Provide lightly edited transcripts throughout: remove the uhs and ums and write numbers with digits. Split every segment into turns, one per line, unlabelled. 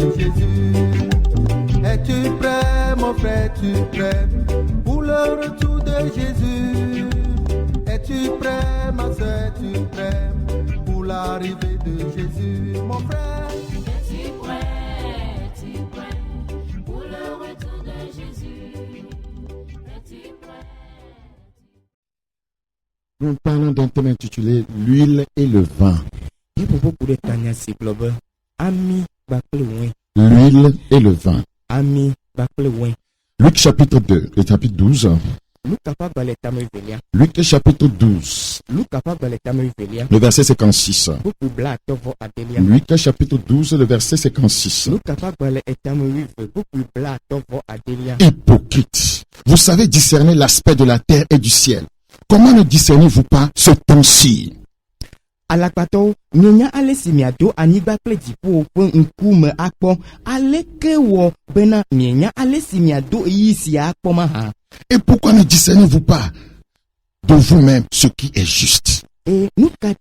de Jésus. Es-tu prêt, mon frère, es-tu prêt pour le retour de Jésus? Es-tu prêt, ma soeur, es-tu prêt pour l'arrivée de Jésus, mon frère?
Es-tu prêt pour le retour de Jésus? Es-tu prêt?
Nous parlons d'un thème intitulé l'huile et le vin. L'huile et le vin. Luc chapitre 2, le chapitre 12. Luc chapitre 12, le verset 56. Luc chapitre 12, le verset 56. Hypocrite, vous savez discerner l'aspect de la terre et du ciel. Comment ne discernez-vous pas ce temps-ci?
Alakpato nyanya ale si miado anigba kple dziƒo ƒe ŋkume akpɔ aleke wɔ bena mienya ale si miado yi si akpɔ maha.
Et pourquoi ne discernez-vous pas de vous-même ce qui est juste?
E nu ka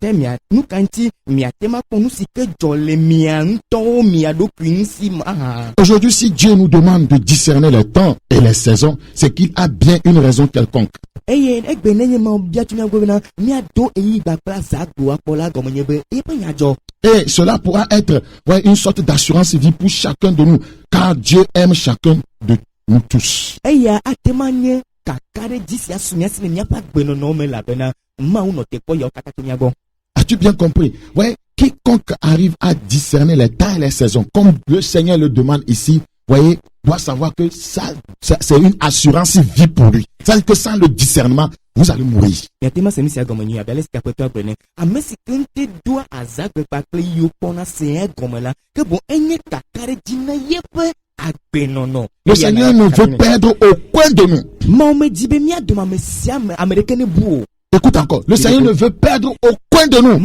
ŋuti miate ma kpɔ nu si ke dzɔ le mia ŋutɔwo mia ɖokui ŋu si maha.
Aujourd'hui, si Dieu nous demande de discerner les temps et les saisons, c'est qu'il a bien une raison quelconque.
Eye egbe nenye ma bia tu miagbe bena miado eyi gbakpla zagbo akpɔ la gɔme nye be eƒe nya dzɔ.
Et cela pourra être une sorte d'assurance vie pour chacun de nous, car Dieu aime chacun de nous tous.
Eya atema nye kaka ɖe dzi sia su miasi le miaƒe agbenɔnɔ me labena Mawu nɔ tekpɔ yawo katã to miagbɔ.
As-tu bien compris? Ouais, quiconque arrive à discerner les temps et les saisons, comme le Seigneur le demande ici, voyez, doit savoir que ça c'est une assurance vie pour lui. C'est-à-dire que sans le discernement, vous allez mourir.
Miatema semi sia gɔme nyi abe ale si kapetɔ agblɔ ne ame si ke ŋute doa azagbe kpakple yiwo kpɔna se gɔme la ke bon enye kaka ɖe dzi na yeƒe agbenɔnɔ.
Le Seigneur ne veut perdre aucun de nous.
Mawu medzi be miadome ame sia ame ɖeke ne bu o.
Écoute encore, le Seigneur ne veut perdre aucun de nous.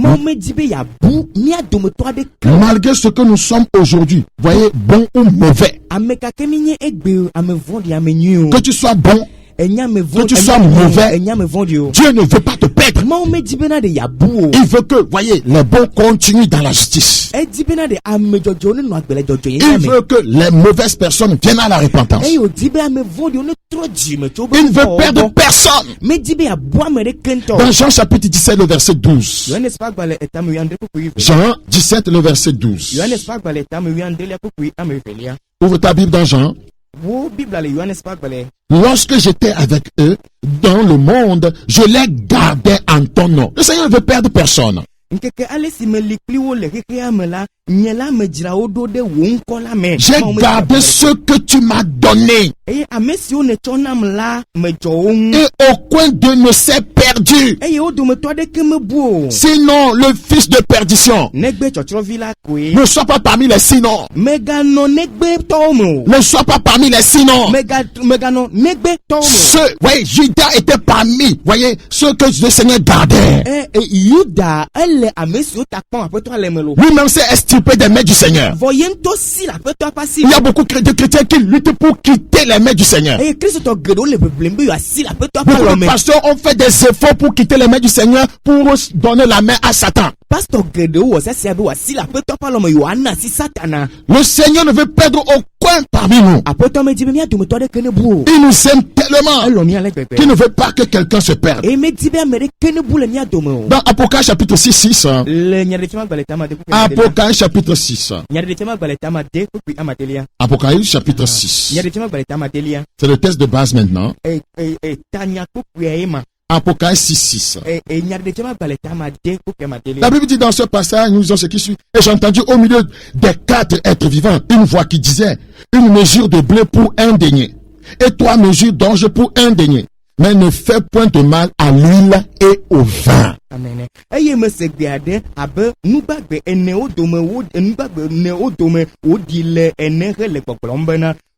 Malgré ce que nous sommes aujourd'hui, voyez, bon ou mauvais. Que tu sois bon, que tu sois mauvais, Dieu ne veut pas te perdre. Il veut que, voyez, les bons continuent dans la justice. Il veut que les mauvaises personnes viennent à la repentance. Il ne veut perdre personne. Dans Jean chapitre 17, le verset 12. Jean 17, le verset 12. Ouvre ta Bible dans Jean. Lorsque j'étais avec eux dans le monde, je les gardais en ton nom. Le Seigneur ne veut perdre personne. J'ai gardé ce que tu m'as donné. Et aucun d'eux ne s'est perdu. Sinon, le fils de perdition ne soit pas parmi les sinon. Ne soit pas parmi les sinon. Voyez, Judas était parmi, voyez, ceux que le Seigneur gardait. Lui-même s'est extirpé des mains du Seigneur. Il y a beaucoup de chrétiens qui luttent pour quitter les mains du Seigneur. Beaucoup de pasteurs ont fait des efforts pour quitter les mains du Seigneur pour donner la main à Satan. Le Seigneur ne veut perdre aucun parmi nous. Il nous aime tellement qu'il ne veut pas que quelqu'un se perde. Dans Apocalypse chapitre 6. Apocalypse chapitre 6. Apocalypse chapitre 6. C'est le texte de base maintenant. Apocalypse 6. La Bible dit dans ce passage, nous lisons ce qui suit. Et j'ai entendu au milieu des 4 êtres vivants une voix qui disait: une mesure de blé pour un denier, et 3 mesures d'orge pour un denier. Mais ne fais point de mal à l'huile et au vin.
Amen.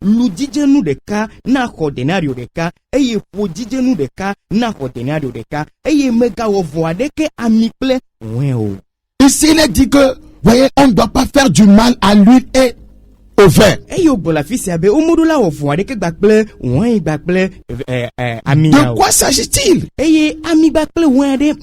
Ludijenu deka na xɔ denario deka eye ƒodijenu deka na xɔ denario deka eye megawɔ vɔ aɖeke ami kple wɛn o.
Ici il est dit que, voyez, on ne doit pas faire du mal à l'huile et au vin.
Eyo bola fisi abe umudula ofu adeke gbakple wine gbakple ami.
De quoi s'agit-il?
Eye ami gbakple wine de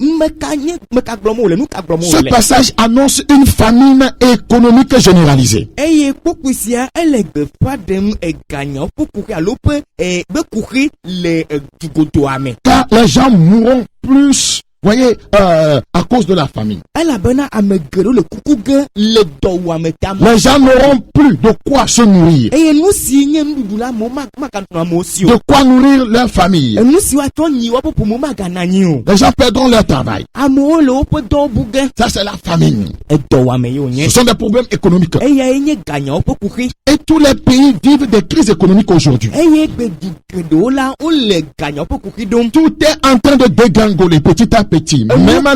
meka glomo le nou ka glomo le.
Ce passage annonce une famine économique généralisée.
Eye pokusia ele gbefa dem ganyan pokuki alope be kuki le dugoto ame.
Car les gens mourront plus, voyez, à cause de la famine.
Elle bena amegero le kukuge le do ametama.
Les gens n'auront plus de quoi se nourrir.
Eye nous si nye ndudula mo makantuna mo si o.
De quoi nourrir leur famille.
Nous si wa ton ni wa popo mo maganani o.
Les gens perdront leur travail.
Amo le opo do buge.
Ça, c'est la famine.
Do ame yo nye.
Ce sont des problèmes économiques.
Eye enye ganyan opo kuki.
Et tous les pays vivent des crises économiques aujourd'hui.
Eye gbedugedo la o le ganyan opo kuki dom.
Tout est en train de dégringoler petit à petit. Même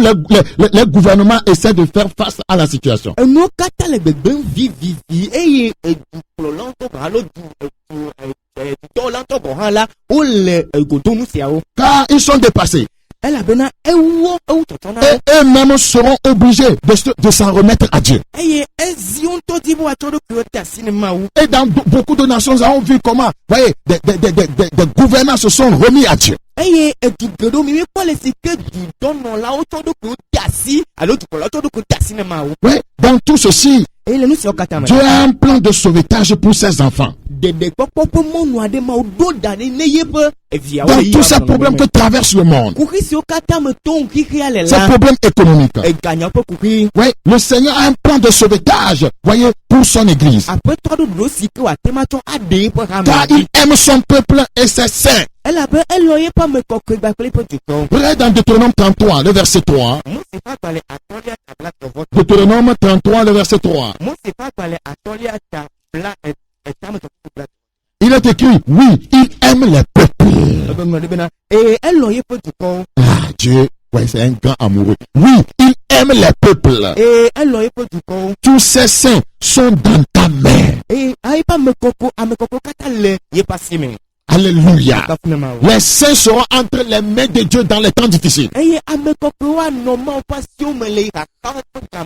les gouvernements essaient de faire face à la situation.
Nous kata le bebe vivi eye du lanto bralo du lanto bohala o le goto nous sia o.
Car ils sont dépassés.
Elle a bena ewo totona.
Et eux-mêmes seront obligés de s'en remettre à Dieu.
Eye ezion to dibo atodo kyota sinema ou.
Et dans beaucoup de nations, on vu comment, voyez, des gouvernants se sont remis à Dieu.
Eye edugedo mi ko le sike du dono la otodo kyota si alo tu la otodo kyota sinema ou.
Oui, dans tout ceci,
Et le nous si okata ma.
Dieu a un plan de sauvetage pour ses enfants.
De popo mo no ade ma odo dane ne yebe evia.
Dans tous ces problèmes que traverse le monde,
Kuki si okata me ton kiki ale
ces
la.
problèmes économiques.
E gagna po kuki.
Oui, le Seigneur a un plan de sauvetage, voyez, pour son église.
Après toi de dosi que wa tematon ade po
Car
ramadi.
il aime son peuple et ses saints.
Elle loye pas me kokwe bakle po tuko.
Près dans Deutéronome 33, le verset 3.
Mo se pa pale atolia tabla vote.
Deutéronome 33, le verset 3.
Mo se pa pale atolia tabla etame to pla.
Il est écrit, oui, il aime les peuples.
Et elle loye po tuko.
Ah, Dieu, ouais, c'est un grand amoureux. Oui, il aime les peuples.
Et elle loye po tuko.
Tous ces saints sont dans ta main.
Et ay pa me koko katale ye pasime.
Alléluia. Les saints seront entre les mains de Dieu dans les temps difficiles.
Et ame koko wa no ma passion me le ka.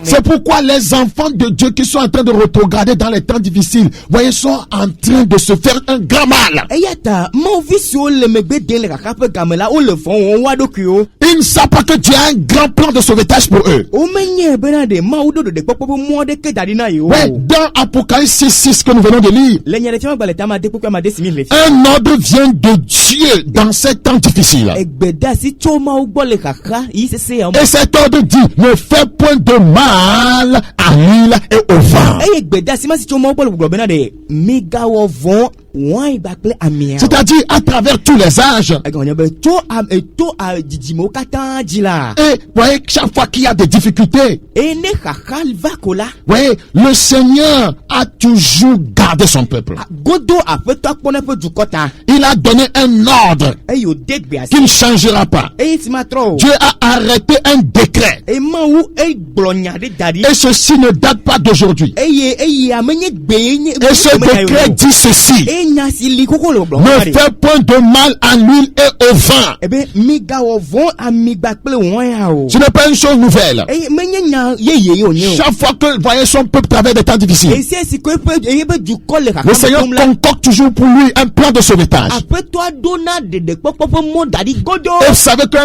C'est pourquoi les enfants de Dieu qui sont en train de rétrograder dans les temps difficiles, voyez, sont en train de se faire un grand mal.
Et yata, mon visio le megbe de le kakape gamela ou le fond on wa dokyo.
Ils ne savent pas que Dieu a un grand plan de sauvetage pour eux.
O menye benade ma udo de popo mo de ke dadina yo.
Ouais, dans Apocalypse 6 que nous venons de lire,
Le nyere tiama baleta ma de popo ma desimi le.
un ordre vient de Dieu dans ces temps difficiles.
Egbeda si choma ugbo le kaka yi sese ya.
Et cet ordre dit, ne fais point de mal à l'île et au vent.
E egbeda si ma si choma ugbo le gbo benade mega wo von wine bakle amia.
C'est-à-dire à travers tous les âges.
Agonyo be to a jijimo kata jila.
Et voyez, chaque fois qu'il y a des difficultés,
E ne kaka va kola.
voyez, le Seigneur a toujours gardé son peuple.
Godo a fait to akpona pe dukota.
Il a donné un ordre
E yo degbe asi.
qui ne changera pas.
E si matro.
Dieu a arrêté un décret.
E ma wu e gblonya de dadi.
Et ceci ne date pas d'aujourd'hui.
Eye amenye gbe nye.
Et ce décret dit ceci.
E nya si li koko lo blon.
Ne fais point de mal à l'huile et au vent.
Ebe miga wo von amigba ple won ya o.
Ce n'est pas une chose nouvelle.
E menye nya ye o nye o.
Chaque fois que voyez son peuple traverse des temps
E
difficiles,
si si ko pe e be du kole ka.
le Seigneur concocte toujours pour lui un plan de sauvetage.
Après toi dona de popo mo dadi godo.
Et vous savez que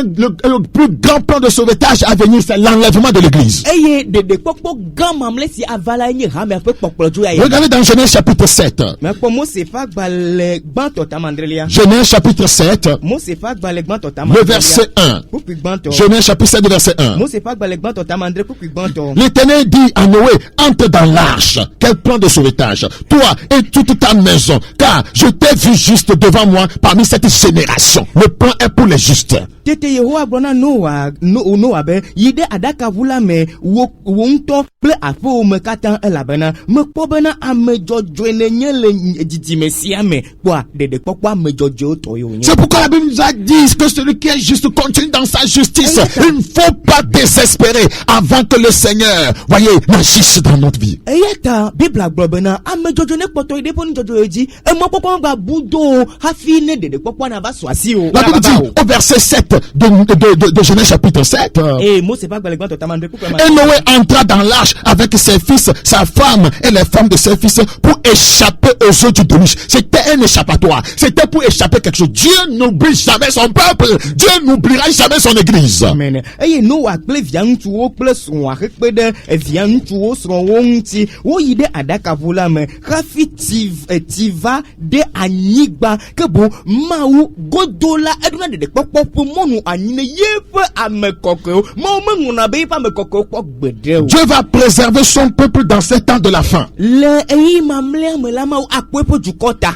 le plus grand plan de sauvetage à venir, c'est l'enlèvement de l'église.
Eye de popo gamamle si avala nye ha me pe popo ju ya.
Regardez dans Genèse chapitre 7.
Me po mo se fa gbale gbanto tamandrelia.
Genèse chapitre 7,
Mo se fa gbale gbanto
le
tamandrelia.
verset 1.
Pupi gbanto.
Genèse chapitre 7, verset 1.
Mo se fa gbale gbanto tamandre pupi gbanto.
L'Éternel dit à Noé, entre dans l'arche. Quel plan de sauvetage? Toi et toute ta maison, car je t'ai vu juste devant moi parmi cette génération. Le plan est pour les justes.
Tete Yehowa blona Noah be yide adaka vula me wo nto ple afo me katan elabena me kpo bena ame jojo ne nye le didime siame kwa dede pokwa mejojo toyo.
C'est pourquoi la Bible nous a dit que celui qui est juste continue dans sa justice. Il ne faut pas désespérer avant que le Seigneur, voyez, n'agisse dans notre vie.
Eyata Bible globena amejojo ne poto ide poni jojo eji e mo pokwa ba budo hafi ne dede pokwa na ba swasi o.
La Bible dit au verset 7 de Genèse chapitre 7.
Mose pas gbalegba totalement de coupe.
Et Noé entra dans l'arche avec ses fils, sa femme et les femmes de ses fils pour échapper aux eaux du déluge. C'était un échappatoire. C'était pour échapper quelque chose. Dieu n'oublie jamais son peuple. Dieu n'oubliera jamais son église.
Amen. Noah ple viantuo ple son akpede viantuo son wonti wo yide adaka volame rafi tiva de anigba kebo mawu godola eduna de popo monu anine yefe amekoko mo menguna be pa mekoko ko gbede.
Dieu va préserver son peuple dans ces temps de la fin.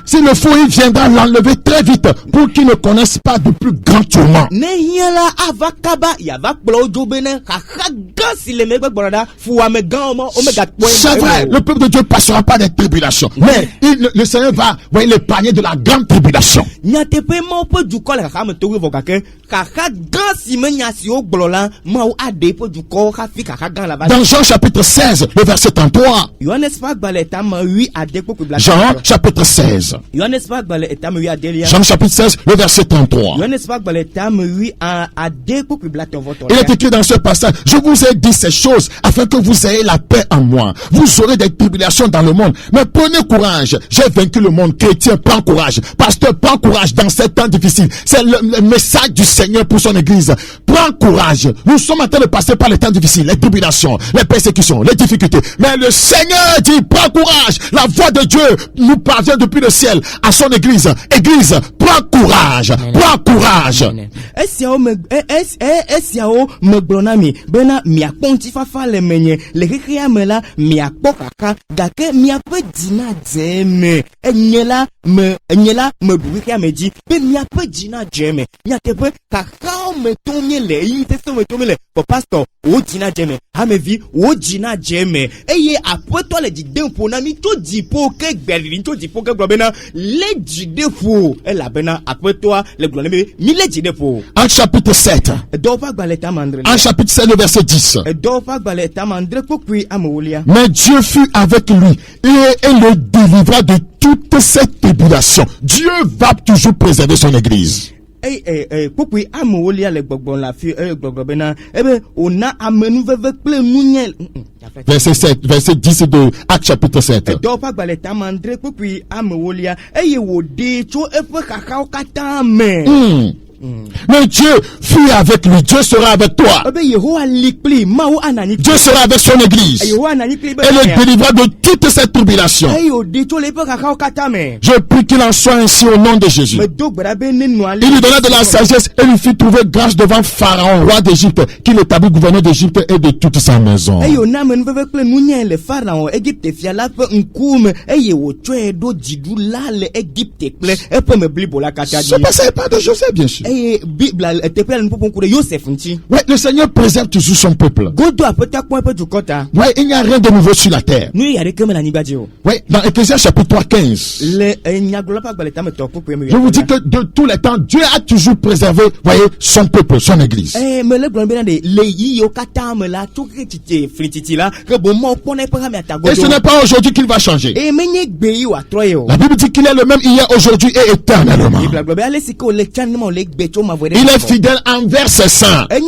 S'il le faut, il viendra l'enlever très vite pour qu'ils ne connaissent pas de plus grands tourments. C'est vrai, le peuple de Dieu passera pas des tribulations, mais le Seigneur va l'épargner de la grande tribulation. Dans Jean chapitre 16, le verset 33. Jean chapitre 16. Jean chapitre 16, le verset 33. Il est écrit dans ce passage: je vous ai dit ces choses afin que vous ayez la paix en moi. Vous aurez des tribulations dans le monde, mais prenez courage. J'ai vaincu le monde. Chrétien, prends courage. Pasteur, prends courage dans ces temps difficiles. C'est le message du Seigneur pour son église. Prends courage. Nous sommes en train de passer par les temps difficiles, les tribulations, les persécutions, les difficultés. Mais le Seigneur dit: prends courage. La voix de Dieu nous parvient depuis le ciel à son église. Église, prends courage. Prends courage.
Pastor, o dina jeme, hamevi, o dina jeme. Eye après toi les didem pour nami to dipo ke gberi to dipo ke globena le didefo. E la bena après toi le globena mi le didefo.
En chapitre 7. En chapitre 7 le verset 10. Mais Dieu fut avec lui et le délivra de toutes ces tribulations. Dieu va toujours préserver son église. Verset 7, verset 10 de Actes chapitre 7. Mais Dieu fut avec lui. Dieu sera avec toi. Dieu sera avec son église et le délivra de toutes ces tribulations. Je prie qu'il en soit ainsi au nom de Jésus. Il lui donna de la sagesse et lui fit trouver grâce devant Pharaon, roi d'Égypte, qu'il établit gouverneur d'Égypte et de toute sa maison. Ce passage pas de Joseph, bien sûr. Ouais, le Seigneur préserve toujours son peuple. Ouais, il n'y a rien de nouveau sur la terre. Ouais, dans Ecclésiaste chapitre 3, 15. Je vous dis que de tous les temps, Dieu a toujours préservé, voyez, son peuple, son église. Et ce n'est pas aujourd'hui qu'il va changer. La Bible dit qu'il est le même hier, aujourd'hui et éternellement. Il est fidèle envers ses saints. C'est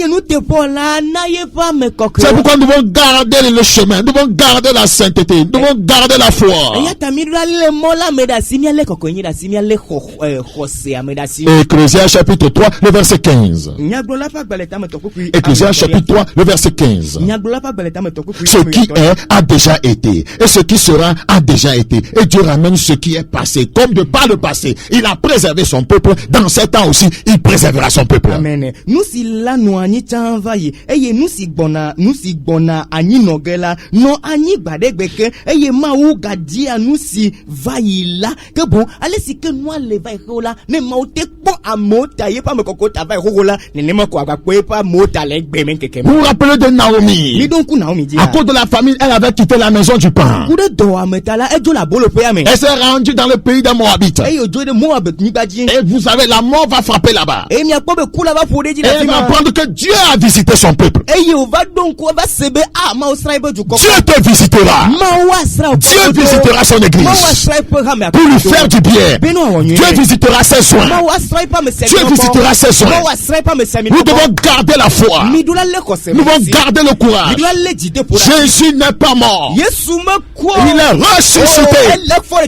pourquoi nous devons garder le chemin, nous devons garder la sainteté, nous devons garder la foi. Ecclésiaste chapitre 3, le verset 15. Ecclésiaste chapitre 3, le verset 15. Ce qui est a déjà été, et ce qui sera a déjà été. Et Dieu ramène ce qui est passé, comme de par le passé. Il a préservé son peuple. Dans ces temps aussi, il il préservera son peuple.
Amen. Nous si la no anyi chanvaye. Eye nous si gbona anyi nogela. No anyi badegbeke. Eye ma ou gadia nous si vaila. Que bon, allez si que nous le vai rola. Ne ma ou te po amota. Ye pa me kokota vai rola. Ne ma ko agakwe pa mota legbe men keke.
Vous vous rappelez de Naomi?
Mi donc Naomi dit.
À cause de la famine, elle avait quitté la maison du pain.
Kude do ametala ejo la bolo pe amen.
Elle s'est rendue dans le pays des Moabites.
Eye ojo de Moab ni badji.
Et vous savez, la mort va frapper là-bas.
E mi akpo be kula va fode di
Et
la
elle va
tima.
apprendre que Dieu a visité son peuple.
Eye o va donc va sebe ma o sraibe ju ko.
Dieu te visitera.
Ma wa sra.
Dieu visitera son église
Ma wa sraibe ha me.
pour lui faire du bien.
Beno awonye.
Dieu visitera ses soins.
Ma wa sraibe me semi.
Dieu visitera ses soins.
Ma wa sraibe me semi.
Nous devons garder la foi.
Mi dula le ko semi.
Nous devons garder le
Mi
courage.
dula le jide pour.
Jésus n'est pas mort.
Yesu me ko.
Il est ressuscité.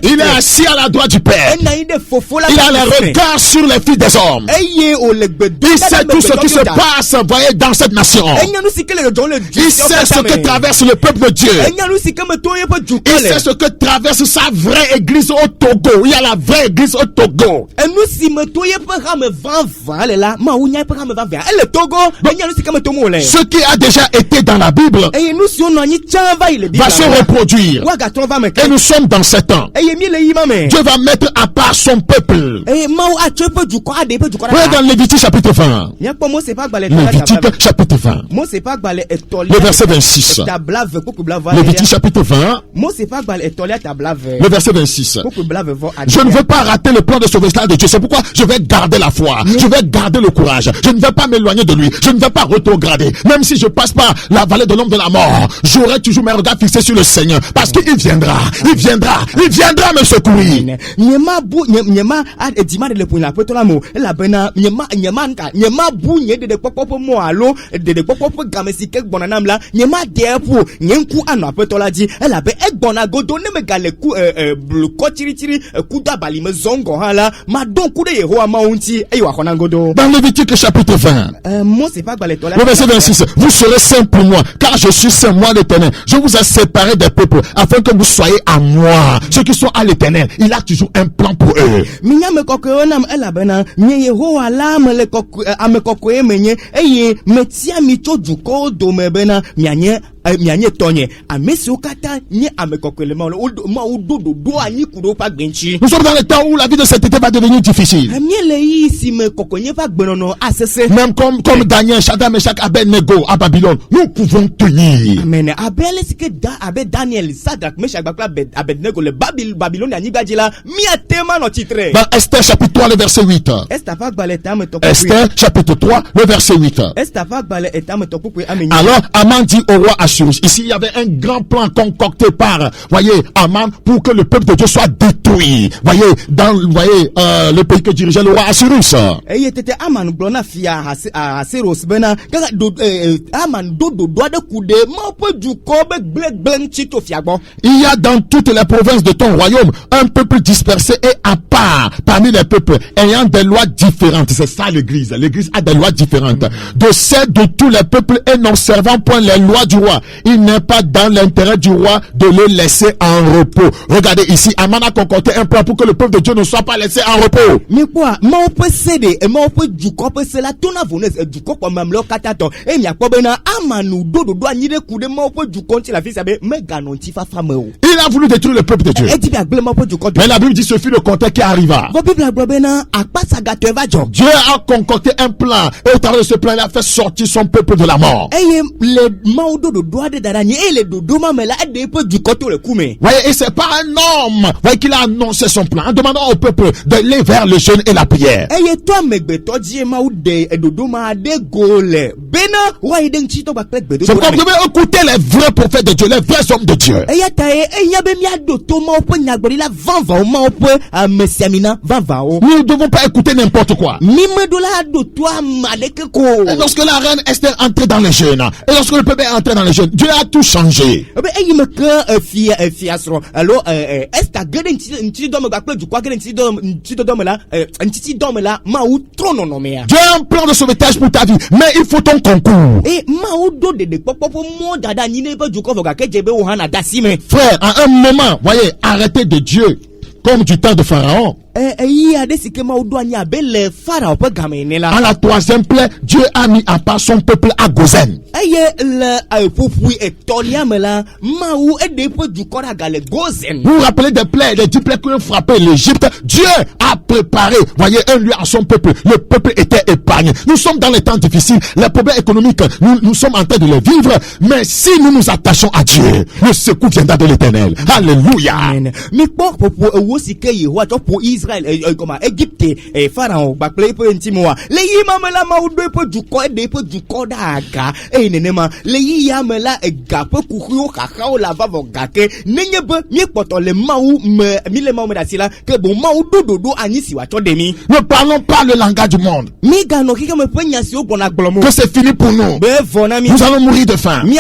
Il est
assis.
assis à la droite du Père.
Na inde fofo la.
Il a le regard sur les filles des hommes.
Eye o le gbedo.
Il sait tout ce qui se passe, voyez, dans cette nation.
Enya nu sikele le don le.
Il sait ce que traverse le peuple de Dieu.
Enya nu sikeme to ye pe ju
Il
kole.
sait ce que traverse sa vraie église au Togo. Il y a la vraie église au Togo.
Enu si me to ye pe ha me van le la ma unya pe ha me van. Le Togo, enya nu sikeme to mo le.
Ce qui a déjà été dans la Bible
Eye nu si ono anyi chanva ile
va se reproduire.
Wa ga ton va me
Et nous sommes dans ces temps.
Eye mi le yima me.
Dieu va mettre à part son peuple.
Eye ma o a chepe du ko ade pe du ko
Voyez
da.
dans Lévitique chapitre 20.
Nya po mo se pa gbale
Lévitique chapitre 20.
Mo se pa gbale etoli.
Le verset 26.
Ta blave ko blave.
Lévitique chapitre 20.
Mo se pa gbale etoli ta blave.
Le verset 26.
Ko blave vo ade.
Je ne veux pas rater le plan de sauvetage de Dieu. C'est pourquoi je vais garder la foi. Je vais garder le courage. Je ne vais pas m'éloigner de lui. Je ne vais pas rétrograder. Même si je passe par la vallée de l'ombre de la mort, j'aurai toujours mes regards fixés sur le Seigneur. Parce qu'il viendra. Il viendra. Il viendra me secourir.
Nyema bu nyema edima de le point la petola mo la bena nyema bu nye de popopo mo alo de popopo gamesi ke bonanam la nyema de pu nyenku ano petola di la be egbona godo ne me gale ku ko tiri ku da bali me zongo hala ma don ku de Yehowa ma unti e wa kona godo.
Dans Lévitique chapitre 20.
Mo c'est pas gale tola.
Le verset 26. Vous serez saints pour moi, car je suis saint, moi l'Éternel. Je vous ai séparés des peuples, afin que vous soyez à moi. Ceux qui sont à l'Éternel, il a toujours un plan pour eux.
Minya me kokoro nam ela bena nye Yehowa la me le kokko ame kokko e menye eye metia mi cho juko do me bena mianye tonye amesi okata nye ame kokko le ma o do anyi kudo pa gbenchi.
Nous sommes dans le temps où la vie de cet été va devenir difficile.
Miele yi si me kokko nye pa gbenono asese.
Même comme Daniel, Shadrach, Meshach, Abednego à Babylone, nous pouvons tenir.
Amen. Abel sike abe Daniel, Shadrach, Meshach, Abednego le Babylone anyi gadjila mi atema no titre.
Dans Esther chapitre 3, le verset 8. Esther chapitre 3, le verset 8. Alors Aman dit au roi Assuérus, ici il y avait un grand plan concocté par, voyez, Aman pour que le peuple de Dieu soit détruit. Voyez, dans le pays que dirigeait le roi Assuérus.
Eye tete Aman blona fia Assuérus bena Aman do de kude ma pe du ko be blen chito fiagbo.
Il y a dans toutes les provinces de ton royaume un peuple dispersé et à part parmi les peuples ayant des lois différentes. C'est ça l'église. L'église a des lois différentes. De celles de tous les peuples et n'observant point les lois du roi. Il n'est pas dans l'intérêt du roi de le laisser en repos. Regardez ici, Aman a concocté un plan pour que le peuple de Dieu ne soit pas laissé en repos.
Mais quoi, ma peut céder et ma peut du corps c'est la tona vones du corps comme même le katato et mi akpo bena Amanu do ni de coup de ma peut du compte la fille sabe me ganonti fa fameo.
Il a voulu détruire le peuple de Dieu.
Et dit bien ma peut du compte.
Mais la Bible dit ce fut le contexte qui arriva. Dieu a concocté un plan et au travers de ce plan il a fait sortir son peuple de la mort. Voyez, et c'est pas un homme, voyez, qu'il a annoncé son plan en demandant au peuple d'aller vers le jeûne et la prière. C'est pourquoi vous devez écouter les vrais prophètes de Dieu, les vrais hommes de Dieu. Nous ne devons pas écouter n'importe quoi. Et lorsque la reine Esther entrait dans les jeûnes, et lorsque le peuple est entré dans les jeûnes, Dieu a tout changé. Dieu a un plan de sauvetage pour ta vie, mais il faut ton concours. Frère, à un moment, voyez, arrêtez de Dieu, comme du temps de Pharaon. En la troisième plaie, Dieu a mis à part son peuple à Gozen. Vous vous rappelez des plaies, les 10 plaies qui ont frappé l'Égypte? Dieu a préparé, voyez, un lieu à son peuple. Le peuple était épargné. Nous sommes dans les temps difficiles. Les problèmes économiques, nous sommes en train de les vivre. Mais si nous nous attachons à Dieu, le secours viendra de l'Éternel. Alléluia.
Amen. Mais pour aussi que pour Israël, comme Égypte, Pharaon, Baklé, pour Intimoa, les Yamala Maudé, pour du corps, des pour du corps d'Aga, et Nenema, les Yamala, et Gapo, Koukou, Kakao, la Vavo Gake, Nenebe, Miepoto, les Maou, Mille Maumedasila, que bon Maou Dodo, Anisi, Watodemi.
Ne parlons pas le langage du monde.
Migano, qui me poigne sur pour la glomo.
Que c'est fini pour nous. Nous allons mourir de faim. Non,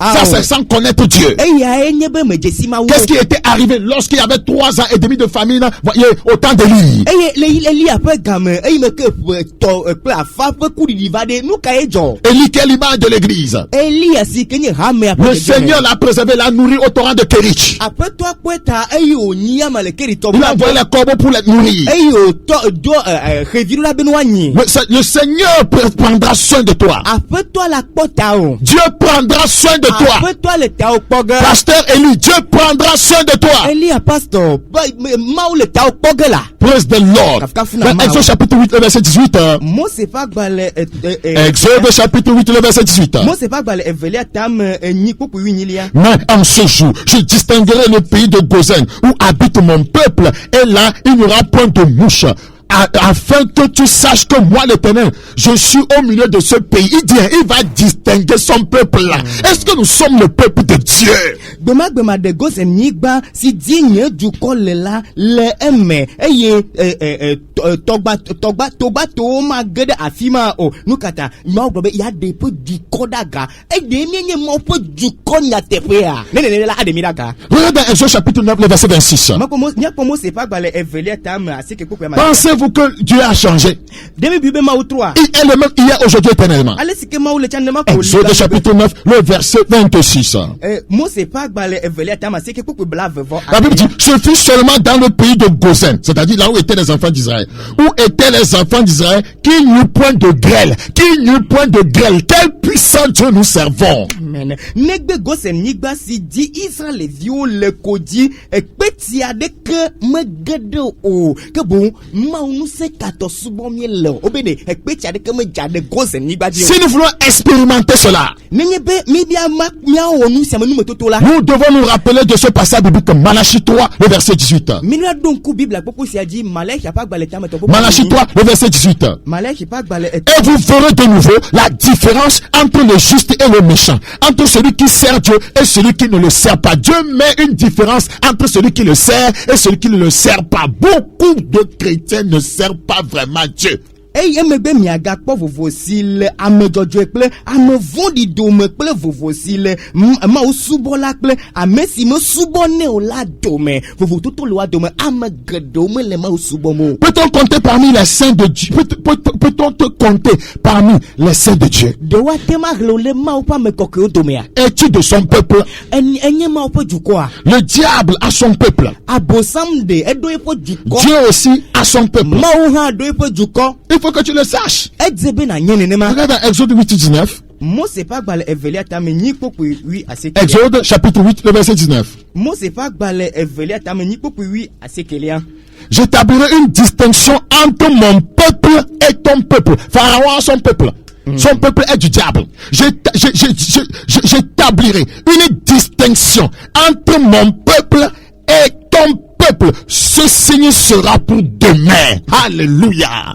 ça c'est sans connaître Dieu. Qu'est-ce qui était arrivé lorsqu'il y avait 3 ans et demi de famine, voyez, au temps d'Élie? Élie, quelle image de l'église? Le Seigneur l'a préservé, l'a nourri au torrent de Kérich. Il a envoyé les corbeaux pour les nourrir. Le Seigneur prendra soin de toi. Dieu prendra soin de toi. Pasteur Élie, Dieu prendra soin de toi. Praise the Lord. Exode chapitre 8, le verset 18. Exode chapitre 8, le verset 18. Mais en ce jour, je distinguerai le pays de Gozen où habite mon peuple, et là, il n'y aura point de mouche. Afin que tu saches que moi l'Éternel, je suis au milieu de ce pays. Il va distinguer son peuple là. Est-ce que nous sommes le peuple de Dieu? Regardez dans Exode chapitre 9, le verset 26. Pensez-vous que Dieu a changé? Il est le même hier, aujourd'hui, éternellement. Exode chapitre 9, le verset 26. La Bible dit, ce fut seulement dans le pays de Gozen, c'est-à-dire là où étaient les enfants d'Israël. Où étaient les enfants d'Israël qu'il n'y eut point de grêle. Qu'il n'y eut point de grêle. Quel puissant Dieu nous servons. Si nous voulons expérimenter cela, nous devons nous rappeler de ce passage biblique, Malachie 3, le verset 18. Malachie 3, le verset 18. Et vous verrez de nouveau la différence entre le juste et le méchant, entre celui qui sert Dieu et celui qui ne le sert pas. Dieu met une différence entre celui qui le sert et celui qui ne le sert pas. Beaucoup de chrétiens ne servent pas vraiment Dieu. Peut-on compter parmi les saints de Dieu? Peut-on te compter parmi les saints de Dieu? Es-tu de son peuple? Le diable a son peuple. Dieu aussi a son peuple. Il faut que tu le saches. Regarde dans Exode 8, 19. Exode chapitre 8, le verset 19. J'établirai une distinction entre mon peuple et ton peuple. Pharaon a son peuple. Son peuple est du diable. J'établirai une distinction entre mon peuple et ton peuple. Ce signe sera pour demain. Alléluia.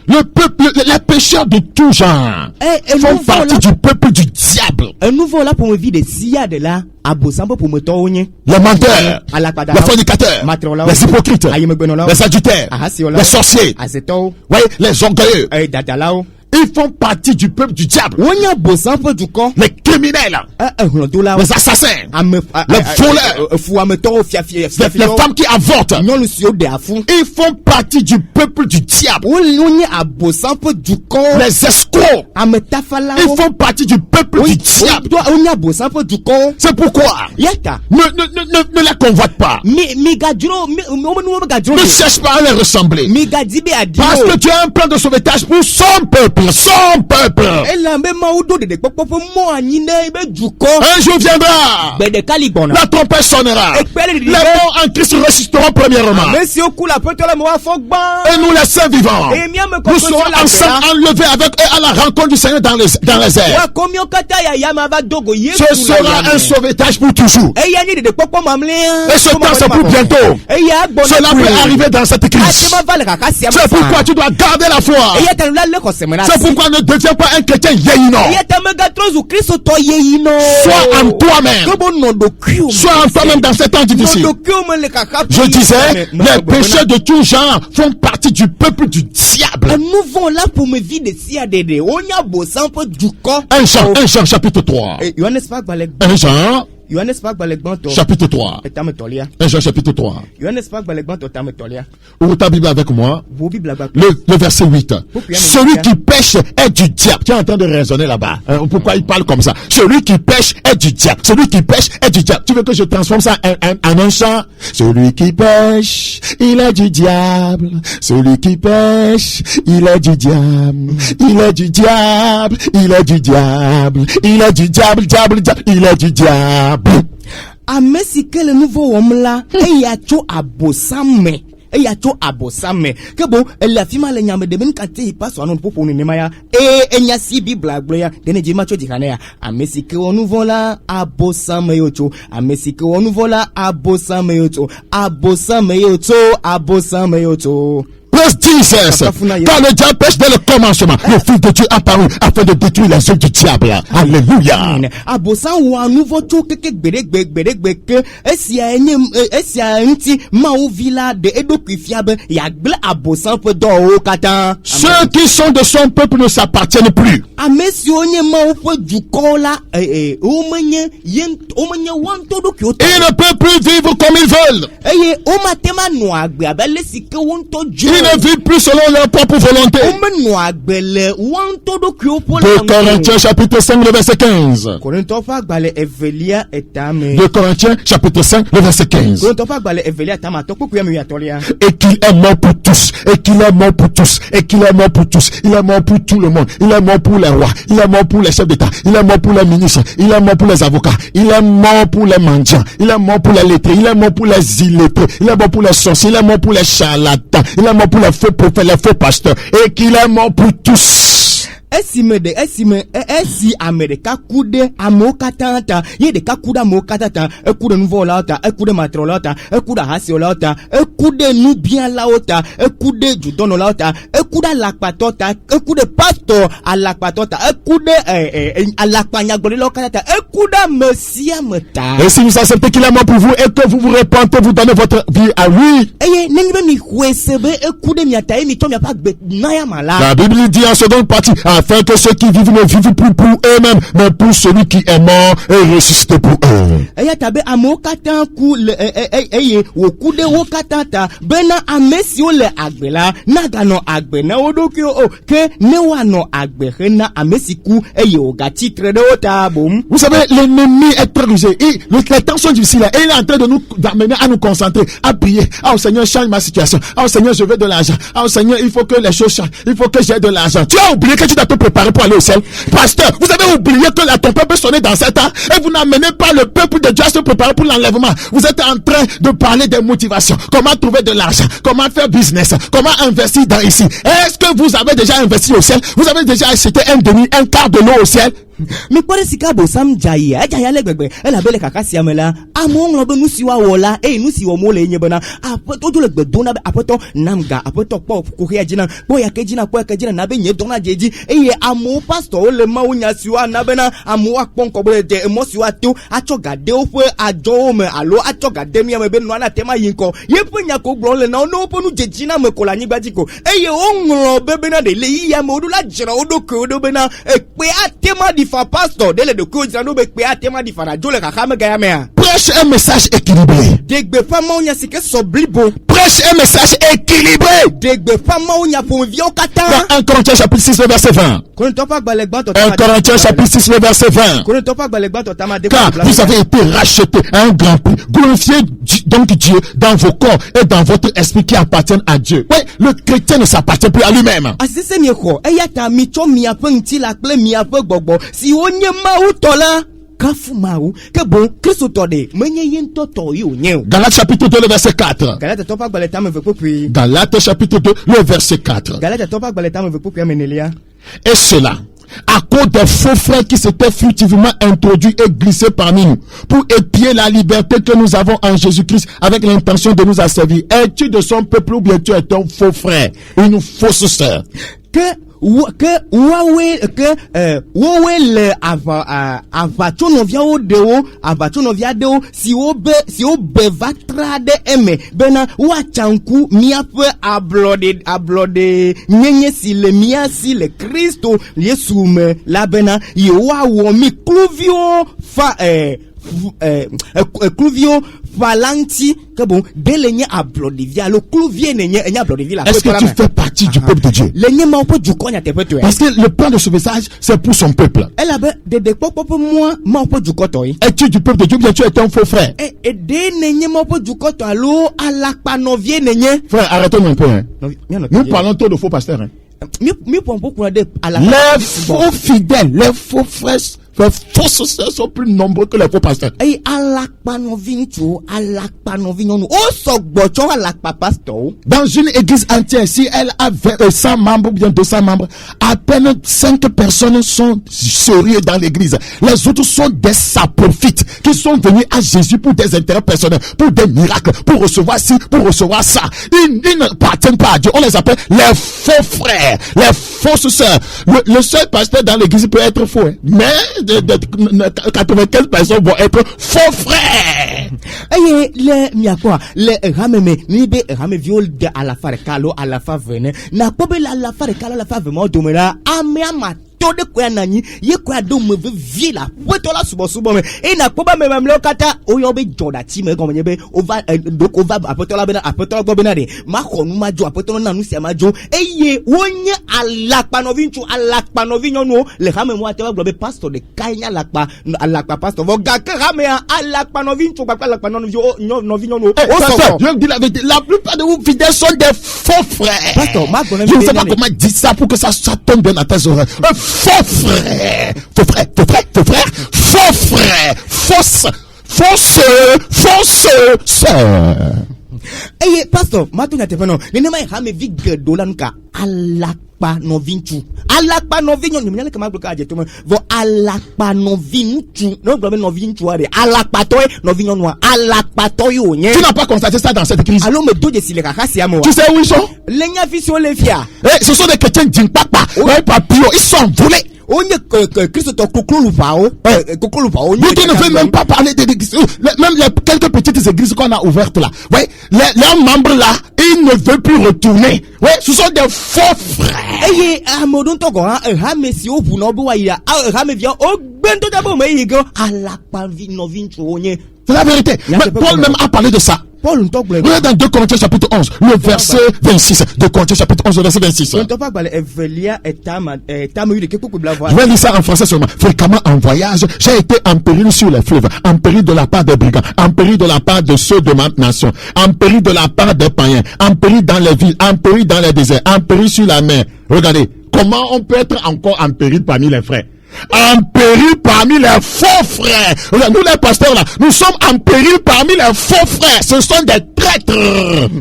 Le peuple, les pécheurs de tout genre font partie du peuple du diable. Les menteurs, les fornicateurs, les hypocrites, les adultères, les sorciers, voyez, les orgueilleux. Ils font partie du peuple du diable.
wonya bosan pe dukɔ
Les criminels,
hlɔdola
les assassins,
ame
les voleurs,
fuametɔwo
les femmes qui avortent.
nyɔnu siwo ɖe afu
Ils font partie du peuple du diable.
wonye abosan pe dukɔ
Les escrocs,
ame
ils
tafalawo
font partie du peuple du diable.
wonye abosan pe dukɔ
C'est pourquoi
yata
ne les convoite pas.
migadzro womenuwo megadzro
Ne cherche pas à les ressembler.
migadi be
Parce que
adio
tu as un plan de sauvetage pour son peuple. Son peuple.
elambe mawu do ɖeɖekpɔkpɔ ƒe mɔ anyi ne ebe dukɔ
Un jour viendra.
gbeɖeka li gbɔna
La trompette sonnera.
ekpele
Les morts en Christ ressusciteront premièrement.
ame siwo ku le aƒetɔ la me woafɔ gbã
Et nous les saints vivants,
et miame
nous serons ensemble enlevés avec eux à la rencontre du Seigneur dans les airs.
wakɔmiwo katã yayame ava dogo yesu
Ce sera un sauvetage pour toujours.
eya nye ɖeɖekpɔkpɔ mamlɛa
Et ce temps c'est pour bientôt.
eya
Cela peut arriver dans cette crise.
atema va le kaka sia me
C'est pourquoi tu dois garder la foi.
eya ta la le xɔseme na
C'est
asi
pourquoi ne deviens pas un chrétien yéinant.
eya ta megatrɔ zu kristotɔ yeyinɔ
Sois en toi-même.
ke bo nɔ ɖokuiwo
Sois en toi-même dans ces temps
nɔ
difficiles.
ɖokuiwo me le kaka
Je disais, les péchés de tout genre font partie du peuple du diable.
enuvɔ la ƒomevi ɖe sia ɖe ɖe wonya bosan ƒe dukɔ
1 Jean chapitre 3.
Yohanes ƒe agbalẽ
1 Jean
Yohanes ƒe agbalẽ gbãtɔ
chapitre 3.
etametɔlia
1 Jean chapitre 3.
Yohanes ƒe agbalẽ gbãtɔ tametɔlia
Ouvre ta Bible avec moi.
ʋu bibla gbã
Le verset 8. Celui qui pêche est du diable. Tu es en train de raisonner là-bas. Pourquoi il parle comme ça? Celui qui pêche est du diable. Celui qui pêche est du diable. Tu veux que je transforme ça en un chant? Celui qui pêche, il est du diable. Celui qui pêche, il est du diable. Il est du diable. Il est du diable. Il est du diable, diable, diable. Il est du diable.
ame si ke le nu vɔ wɔm la eya tso abosam me eya tso abosam me ke bo ele afi ma le nyame ɖe be nu kate yi pasɔ anɔ ƒoƒo nenema ya enya si bibla gblɔ ya ɖe ne dzi ma tso dzika ne ya ame si ke wɔ nu vɔ la abosam me yewo tso ame si ke wɔ nu vɔ la abosam me yewo tso abosam me yewo tso abosam me yewo tso.
Verset 16. Quand le diable pêche dès le commencement, le Fils de Dieu apparut afin de détruire les œuvres du diable. Alléluia.
Abosan wɔ anuvɔ tso keke gbeɖegbe ke esia ŋuti mawu vi la de eɖokui fia be yagble abosan ƒe dɔwɔwo katã.
Ceux qui sont de son peuple ne s'appartiennent plus.
Ame siwo nye mawu ƒe dukɔwo la womenye woaŋutɔ ɖokuiwo tɔ
Ils ne peuvent plus vivre comme ils veulent.
eye womate ma nɔ agbe abe ale si ke wo ŋutɔ
Ils ne vivent plus selon leur propre volonté.
womenɔ agbe le woaŋutɔ ɖokuiwo ƒe
2 Corinthiens chapitre 5 le verset 15.
Korintɔ ƒe agbalẽ evelia etame
2 Corinthiens chapitre 5 le verset 15.
Korintɔ ƒe agbalẽ evelia etame atɔ kpukpui ame wuiatɔlia.
Et qu'il est mort pour tous. Et qu'il est mort pour tous. Et qu'il est mort pour tous. Il est mort pour tout le monde. Il est mort pour les rois. Il est mort pour les chefs d'État. Il est mort pour les ministres. Il est mort pour les avocats. Il est mort pour les mendiants. Il est mort pour les lettrés. Il est mort pour les illettrés. Il est mort pour les sorciers. Il est mort pour les charlatans. Il est mort pour les faux prophètes, les faux pasteurs. Et qu'il est mort pour tous.
Esi ame ɖeka ku ɖe amewo katã ta ye ɖeka ku ɖe amewo katã ta eku ɖe nuvɔlawo ta eku ɖe matrɔlawo ta eku ɖe ahasiwɔlawo ta eku ɖe nubialawo ta eku ɖe dzodɔnɔlawo ta eku ɖe alakpatɔ ta eku ɖe pastor alakpatɔ ta eku ɖe alakpanyagblɔɖilawo katã ta eku ɖe ame sia ame ta.
Et si vous acceptez qu'il est mort pour vous et que vous vous repentez, vous donnez votre vie à lui.
Eye nenye be mi xɔe se be eku ɖe mia ta ye mi tɔ miaƒe agbe na ya ma la.
La Bible dit en seconde partie, afin que ceux qui vivent ne vivent plus pour eux-mêmes, mais pour celui qui est mort et ressuscité pour eux.
Eya ta be amewo katã ku le eye wòku ɖe wo katã ta bena ame siwo le agbe la naganɔ agbe na wo ɖokuiwo o ke ne woanɔ agbe he na ame si ku eye wògatsi tre ɖe wo ta bom.
Vous savez, l'ennemi est très rusé. Et les temps sont difficiles. Et il est en train de nous amener à nous concentrer, à prier. Ah, Seigneur, change ma situation. Ah, Seigneur, je veux de l'argent. Ah, Seigneur, il faut que les choses changent. Il faut que j'ai de l'argent. Tu as oublié que tu dois te préparer pour aller au ciel. Pasteur, vous avez oublié que la ton peuple sonnait dans cet temps et vous n'amenez pas le peuple de Dieu à se préparer pour l'enlèvement. Vous êtes en train de parler des motivations. Comment trouver de l'argent? Comment faire business? Comment investir dans ici? Est-ce que vous avez déjà investi au ciel? Vous avez déjà acheté un quart de l'eau au ciel?
Mi kpɔ ɖe sika bosam dzayi edzaya le gbegbe elabe le kaka sia me la amewo ŋlɔ be nu si woawɔ la eye nu si wɔm wole nye bena aƒetɔ dzo le gbe dom na be aƒetɔ nam ga aƒetɔ kpɔ koxea dzi na kpɔ yake dzi na kpɔ yake dzi na be nye dɔna dze dzi eye eye amo pastor le mawu nya siwa na bena amo akpon ko be de emo siwa to achogade ofe ajo me alo achogade mi me be no na tema yinko ye penya ko gbo le na no ponu jeji na me ko la nyigba jiko eye o nro bebe na de le iya me odula jira odoko odo be na pe atema di fa pastor de le de ko jira no be pe atema di fa na jole kaka me ga ya me a
Prêche un message équilibré.
degbe pa ma onya sike so blibo
Prêche un message équilibré.
degbe pa ma onya po vi o kata
Dans 1 Corinthiens chapitre 6 le verset 20.
ko to pa gba le gba to
1 Corinthiens chapitre 6 le verset 20.
ko to pa gba le gba to ta ma de
Car vous avez été rachetés à un grand prix. Glorifiez donc Dieu dans vos corps et dans votre esprit qui appartiennent à Dieu. Oui, le chrétien ne s'appartient plus à lui-même.
asese mi ko eya ta mi cho mi ape nti la ple mi ape gbogbo si onye ma u to la kafu ma u ke bon Kristo to de menye yen to yo nye
Galates chapitre 2 le verset 4.
Galate to pa gba le ta me ve popui
Galates chapitre 2 le verset 4.
Galate to pa gba le ta me ve popui menelia
Et cela, à cause des faux frères qui s'étaient furtivement introduits et glissés parmi nous, pour épier la liberté que nous avons en Jésus-Christ avec l'intention de nous asservir. Es-tu de son peuple ou bien tu es un faux frère, une fausse sœur?
wawe le ava chono via o deo ava chono via deo si o be vatra de eme bena wa chanku miape ablode nyenye si le mia si le Kristo Yesu me la bena ye wa wo mi kluvio fa kluvio falanti que bon delenye ablodivia le clouvier nenye enya ablodivia.
Est-ce que tu fais partie du peuple de Dieu?
Lenye ma opo du konya te peto.
Parce que le plan de sauvetage c'est pour son peuple.
Elle avait de popo moi ma opo du koto yi.
Es-tu du peuple de Dieu ou bien tu es un faux frère?
Et de nenye ma opo du koto alo alakpa novie nenye.
Frère, arrêtons un peu hein. Nous parlons trop de faux pasteurs hein.
Mi pour beaucoup de
les faux fidèles, les faux frères, les fausses sœurs sont plus nombreux que les faux pasteurs.
Hey, alakpa novinchu, alakpa novinyonu. Oh, so gbocho alakpa pastor.
Dans une église entière, si elle a 100 membres ou bien 200 membres, à peine 5 personnes sont sérieux dans l'église. Les autres sont des saprophytes qui sont venus à Jésus pour des intérêts personnels, pour des miracles, pour recevoir ci, pour recevoir ça. Ils n'appartiennent pas à Dieu. On les appelle les faux frères, les fausses sœurs. Le seul pasteur dans l'église peut être faux, hein. Mais 95 personnes vont être faux frères.
Aye, le miakwa, le rameme, nibe rame viol de à la fare kalo à la favene. Na pobe la fare kalo la fave mo domela ame de kwa nani ye kwa do me vie la wetola subo me e na poba me memle kata oyo be joda ti me gomenye be over donc over apotola go benade ma khonu ma jo apotola na nu se ma jo eye wonye alakpa no vinyo no le rame mo ateba globe pastor de kanya alakpa pastor vo ga ka rame alakpa no vinyo pa alakpa no vinyo no
je dis la vérité, la plupart de vous fidèles sont des faux frères.
Pastor ma
je ne sais pas comment dire ça pour que ça tombe bien à tes oreilles. Faux frère, fausse sœur.
Eye pastor matu na tefano nene mai hame vig dola nuka alakpa no vinchu ni mnyale kama bloka aje to vo alakpa no vinchu no globe no vinchu are alakpa toy no vinyo no alakpa toy onye.
Tu n'as pas constaté ça dans cette église?
Allô me doje sile kaka si amo.
Tu sais où ils sont?
Lenya fisio le fia.
Ce sont des chrétiens d'impapa. Ouais, papillon, ils sont volés.
Onye Christ to kokolu pao. Kokolu pao.
Nous ne veut même pas parler de l'église. Même les quelques petites églises qu'on a ouvertes là. Ouais, leurs membres là, ils ne veulent plus retourner. Ouais, ce sont des faux frères.
Eye amodon to go ha mesi obu no bo wa ya ha me via o gbento dabo me yigo alakpa no vinchu onye.
C'est la vérité. Mais Paul même a parlé de ça.
Paul ntogble.
Regarde dans 2 Corinthiens chapitre 11, le verset 26. 2 Corinthiens chapitre 11, le verset 26. Je vais lire ça en français seulement. Fréquemment en voyage, j'ai été en péril sur les fleuves, en péril de la part des brigands, en péril de la part de ceux de ma nation, en péril de la part des païens, en péril dans les villes, en péril dans les déserts, en péril sur la mer. Regardez, comment on peut être encore en péril parmi les frères? En péril parmi les faux frères. Nous les pasteurs là, nous sommes en péril parmi les faux frères. Ce sont des traîtres.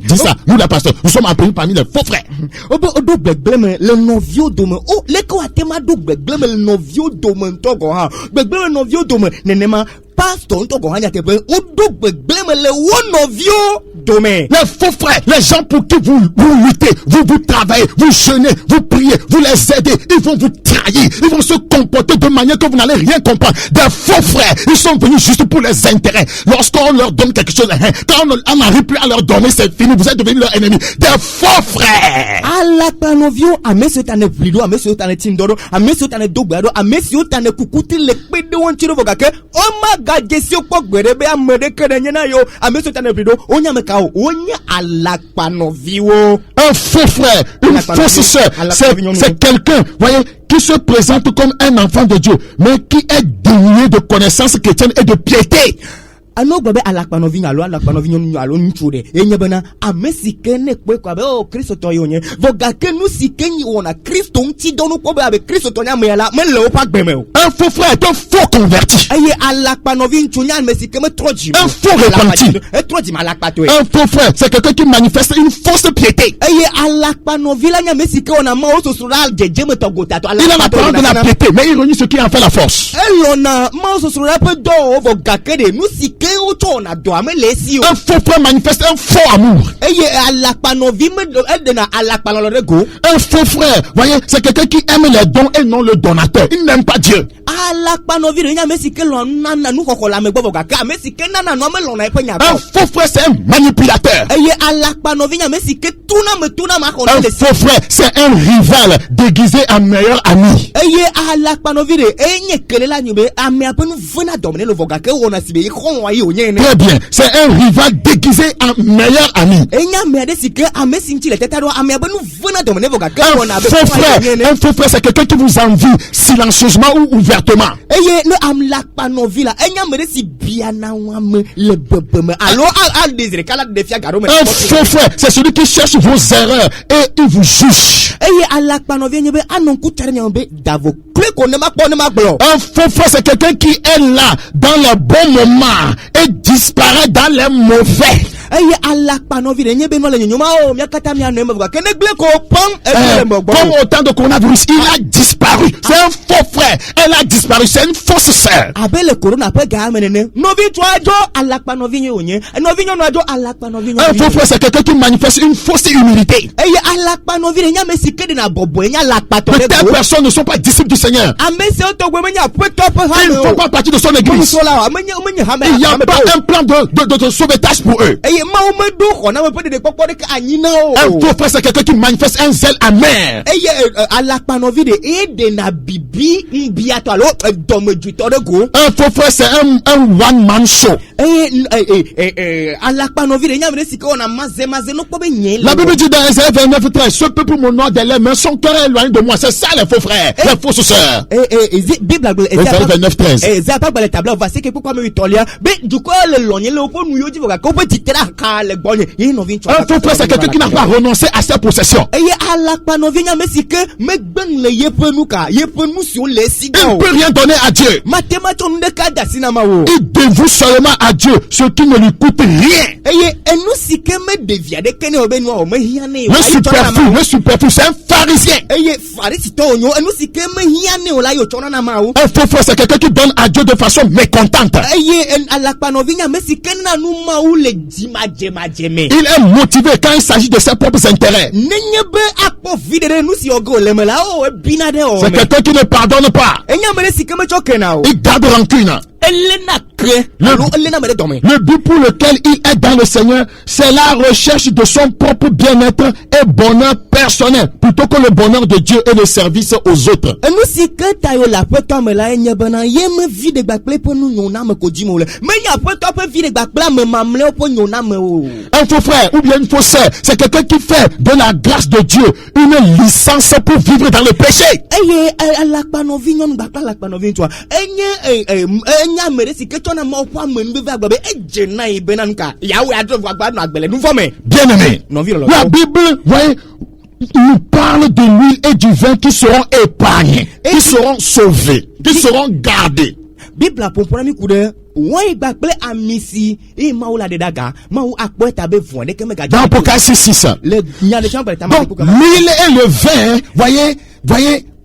Dis ça, nous les pasteurs, nous sommes en péril parmi les faux frères.
Le novio dome. Oh, les quoi tema do le novio dome togo ha. Le novio dome nenema pastor to go hanya te be odo gbegbele le wonovio dome.
Les faux frères, les gens pour qui vous luttez, vous travaillez, vous jeûnez, vous priez, vous les aidez, ils vont vous trahir, ils vont se comporter de manière que vous n'allez rien comprendre. Des faux frères, ils sont venus juste pour les intérêts. Lorsqu'on leur donne quelque chose, quand on n'arrive plus à leur donner, c'est fini, vous êtes devenus leur ennemi. Des faux frères.
Alapanovio amesio tane plido, amesio tane tindoro, amesio tane dogbado, amesio tane kukuti le kpede wonchiro vogake. Oma gajesio kwa gwerebe amede kene na yo, amesio tane plido, onya mekao, onya alapanovio.
Un faux frère, une fausse sœur, c'est quelqu'un, voyez, qui se présente comme un enfant de Dieu, mais qui est dénué de connaissances chrétiennes et de piété.
Ano gbabe alakpanovi alo nchude enye bana amesike ne kwe kwa be o Kristo to yonye vogake nu sike nyi wona Kristo nti donu ko be abe Kristo to nya me la me le o pa gbeme o.
Un faux frère est un faux converti.
Eye alakpanovi nchunya mesike me troji.
Un faux repenti.
E troji malakpato.
Un faux frère, c'est quelqu'un qui manifeste une fausse piété.
Eye alakpanovi la nya mesike ona ma o sosural jeje me togotato
alakpato. Il a la parole de la piété, mais il renie ce qui en fait la force.
Elona ma o sosural pe do vogake de nu sike un
faux frère manifeste un faux amour. Un faux frère, voyez, c'est quelqu'un qui aime les dons et non le donateur. Il n'aime pas Dieu. Un faux frère, c'est un manipulateur. Un faux frère, c'est un rival déguisé en meilleur ami. Très bien, c'est un rival déguisé en meilleur ami. Un faux frère, c'est quelqu'un qui vous envie silencieusement ou ouvertement. Un faux frère, c'est celui qui cherche vos erreurs et il vous juge. Un faux frère, c'est quelqu'un qui est là dans les bons moments et disparaît dans les mauvais. Comme au temps de coronavirus, il a disparu. C'est un faux frère. Elle a disparu. C'est une fausse sœur. Un faux frère, c'est quelqu'un qui manifeste une fausse humilité. De telles personnes ne sont pas disciples du Seigneur. Ils ne font pas partie de son église. Il n'y a pas un plan de sauvetage pour eux. Un faux frère, c'est quelqu'un qui manifeste un zèle amer. Un faux frère, c'est un one-man show. La Bible dit dans Isaïe 29:13, ce peuple mon nom des lèvres, mais son cœur est éloigné de moi. C'est ça les faux frères, les fausses sœurs. Isaïe 29:13. Un faux frère, c'est quelqu'un qui n'a pas renoncé à ses possessions. Il ne peut rien donner à Dieu. Il dévoue seulement à Dieu ce qui ne lui coûte rien. Le superflu, c'est un pharisien. Un faux frère, c'est quelqu'un qui donne à Dieu de façon mécontente. Il est motivé quand il s'agit de ses propres intérêts. C'est quelqu'un qui ne pardonne pas. Il garde rancune. Le but pour lequel il est dans le Seigneur, c'est la recherche de son propre bien-être et bonheur personnel, plutôt que le bonheur de Dieu et le service aux autres. Un faux frère ou bien une fausse sœur, c'est quelqu'un qui fait de la grâce de Dieu une licence pour vivre dans le péché. Bien-aimé, la Bible, voyez, nous parle de l'huile et du vin qui seront épargnés, qui seront sauvés, qui seront gardés. Dans Apocalypse 6. Donc, l'huile et le vin, voyez,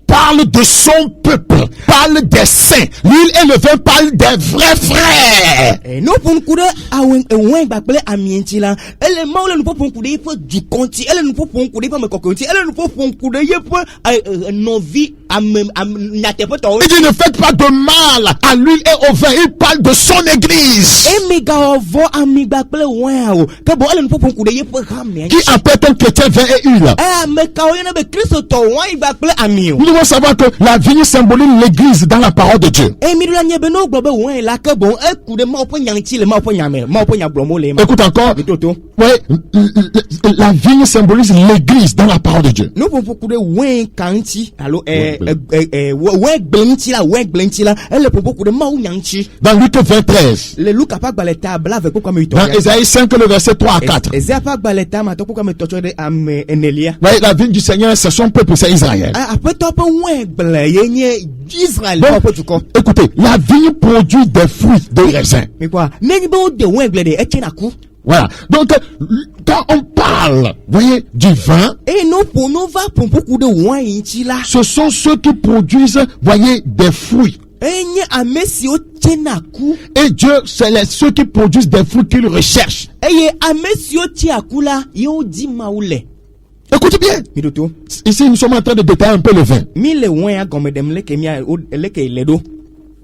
parle de son peuple parle des saints. L'huile et le vin parlent des vrais frères.
no pon kude awen wen gbagble amienti la ele maule no pon kude ipo du konti ele no pon kude ipo me kokonti ele no pon kude yepo novi am nyatepoto
Il dit ne faites pas de mal à l'huile et au vin. Il parle de son église.
emiga ovo ami gbagble wen o ke bo ele no pon kude yepo hamien
Qui appelle un chrétien vin et huile?
me ka oyena be Kristo to wen gbagble ami o
Nous devons savoir que la vigne symbolise l'église dans la parole de Dieu.
midula nyebe no gbobe wen la ke bon kude ma opo nyanti le ma opo nyame ma opo nyablomo le ma
Écoute encore. Ouais, la vigne symbolise l'église dans la parole de Dieu.
no pon kude wen kanti alo wen gbenti la ele pon kude ma nyanti
Dans Luc 23,
le Luka pa gbaleta bla avec quoi me to
dans Ésaïe 5, le verset 3 à 4.
Ezia pa gbaleta ma to quoi me to de am enelia
Ouais, la vigne du Seigneur, c'est son peuple, c'est Israël.
après to pa wen gble yenye Israël
Bon,
pa tu ko
écoutez, la vigne produit des fruits, des raisins.
mais quoi neni bo de wen gble de etiena ku
Voilà. Donc, quand on parle, voyez, du vin,
e no po no va pon kude wen yinti la
ce sont ceux qui produisent, voyez, des fruits.
enye amesi o tiena ku
Et Dieu, c'est ceux qui produisent des fruits qu'il recherche.
eye amesi o ti akula yo di maule
Écoutez bien.
midoto
Ici, nous sommes en train de détailler un peu le vin.
mi le wen agome dem le ke mi le ke ledo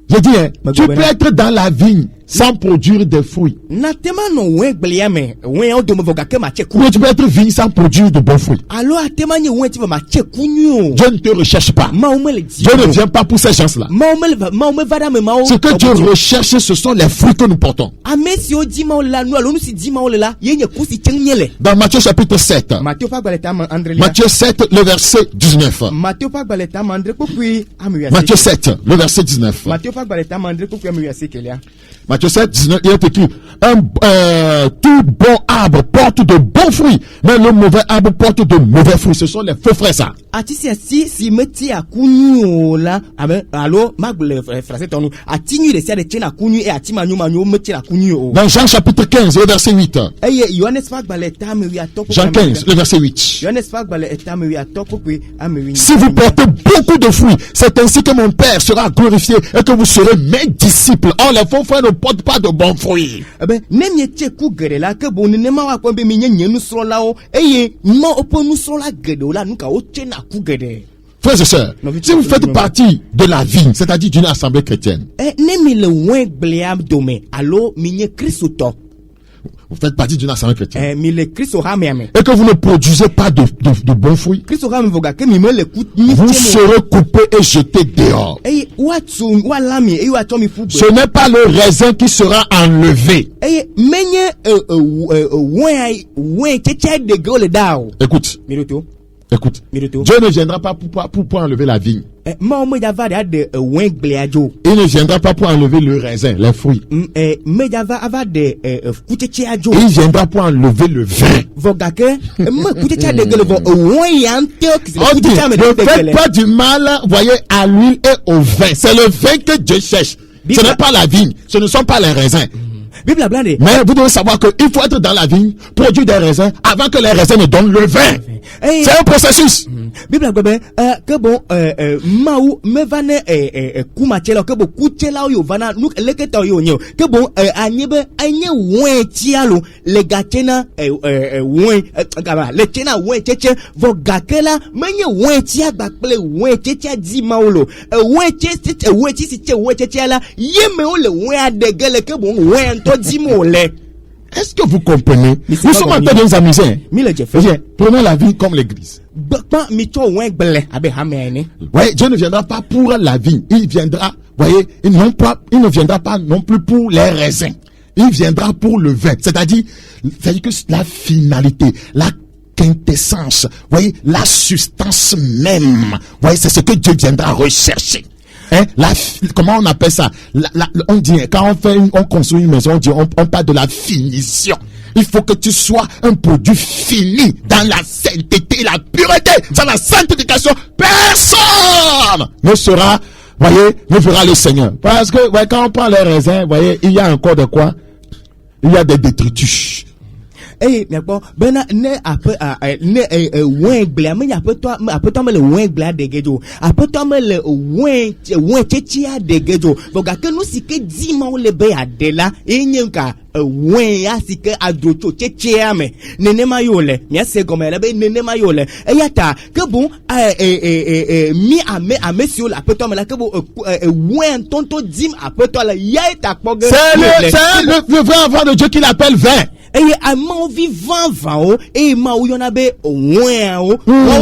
Je dis, hein,
Mais
tu peux
gouverneur.
être dans la vigne sans produire des fruits.
na tema no wen gble ya me wen o do mo voga ke ma che ku
Ou tu peux être vigne sans produire de bons fruits.
alo atema nye wen ti va ma che ku nyu
Dieu ne te recherche pas.
ma o me le di
Dieu ne vient pas pour ces gens-là.
ma o me va da me ma o
Ce que Dieu recherche, ce sont les fruits que nous portons.
amesi o di ma o la nu alo nu si di ma o le la ye nye ku si nyele
Dans Matthieu chapitre 7,
Matthieu pa gbaleta ma André lia
Matthieu 7, le verset 19.
Matthieu pa gbaleta ma André kokui ami
Matthieu 7, le verset 19.
Matthieu pa gbaleta ma André kokui ami yasi kelia
Matthieu 7, 19, il est écrit, tout bon arbre porte de bons fruits, mais le mauvais arbre porte de mauvais fruits. Ce sont les faux frères, ça.
ati si meti akunyu la abe alo magle français tonu ati nyu de sia de chena kunyu e ati manyu meti akunyu o
Dans Jean chapitre 15, le verset 8.
eye Yohanes pa gbaleta mi ya top
Jean 15, le verset 8.
Yohanes pa gbaleta mi ya top kokui ami
Si vous portez beaucoup de fruits, c'est ainsi que mon Père sera glorifié et que vous serez mes disciples. Or, les faux frères ne portent pas de bons fruits.
ebe nem ye che ku gere la ke bo ne ma wa kwa be mi nye nu sro la o eye ma opo nu sro la gede o la nu ka o chena ku gede
Frères et sœurs, si vous faites partie de la vigne, c'est-à-dire d'une assemblée chrétienne,
ne mi le wen gblea dome alo mi nye Kristo to
vous faites partie d'une assemblée chrétienne,
mi le Kristo ha me ame
et que vous ne produisez pas de bons fruits,
Kristo ha me voga ke mi me le ku ni
vous
chemo
serez coupés et jetés dehors.
eye watu walami eye watu mi fu
Ce n'est pas le raisin qui sera enlevé.
eye menye wen cheche de gole dao
Écoute,
miroto
écoute.
miroto
Dieu ne viendra pas pour enlever la vigne.
ma o me java de wen gblea jo
Il ne viendra pas pour enlever le raisin, les fruits.
me java ava de kucheche ajo
Il viendra pour enlever le vin.
voga ke me kucheche de gele vo wen yante
On dit,
kucheche me
ne
de
faites
gele
pas du mal, voyez, à l'huile et au vin. C'est le vin que Dieu cherche. Ce n'est pas la vigne. Ce ne sont pas les raisins.
Bible blande
Mais vous devez savoir qu'il faut être dans la vigne, produire des raisins, avant que les raisins ne donnent le vin. C'est un processus.
Bible gbebe ke bon mau me vane kumachela ke bo kuchela yo vana nu leketa yo nyo ke bon anyebe anye wen tialo le gachena wen kaba le chena wen cheche vo gakela menye wen tia gbakple wen cheche di maulo wen cheche wen cheche la yeme o le wen adegele ke bon wen to di mole.
Est-ce que vous comprenez?
Mais c'est
Nous
pas
sommes en
bon,
train de nous amuser. Hein.
Mille Jeff.
Voyez, prenons la vigne comme l'église.
Bakpa mito wen gbele abe hamene.
Voyez, Dieu ne viendra pas pour la vigne. Il viendra, voyez, il ne viendra pas non plus pour les raisins. Il viendra pour le vin. C'est-à-dire que la finalité, la quintessence, voyez, la substance même. Voyez, c'est ce que Dieu viendra rechercher. Hein? Comment on appelle ça? On dit, quand on construit une maison, on parle de la finition. Il faut que tu sois un produit fini dans la sainteté, la pureté, dans la sanctification. Personne ne sera, voyez, ne verra le Seigneur. Parce que, quand on prend les raisins, voyez, il y a encore de quoi? Il y a des détritus.
Eh, mais bon, ben ne après ne ouin gla mais après toi me le ouin gla de gejo. Après toi me le ouin tchia de gejo. Boga que nous si que 10 mois le be adela et nyenka ouin ya si que adroto tchia me. Nene mayole, mia se comme la be nene mayole. Et yata que bon mi a monsieur la après toi me la que bon ouin tonto dim après toi la ya ta pogue.
C'est le vrai enfant de Dieu qui l'appelle vin.
Et a man vivant et ma ou y'en a be ouin ou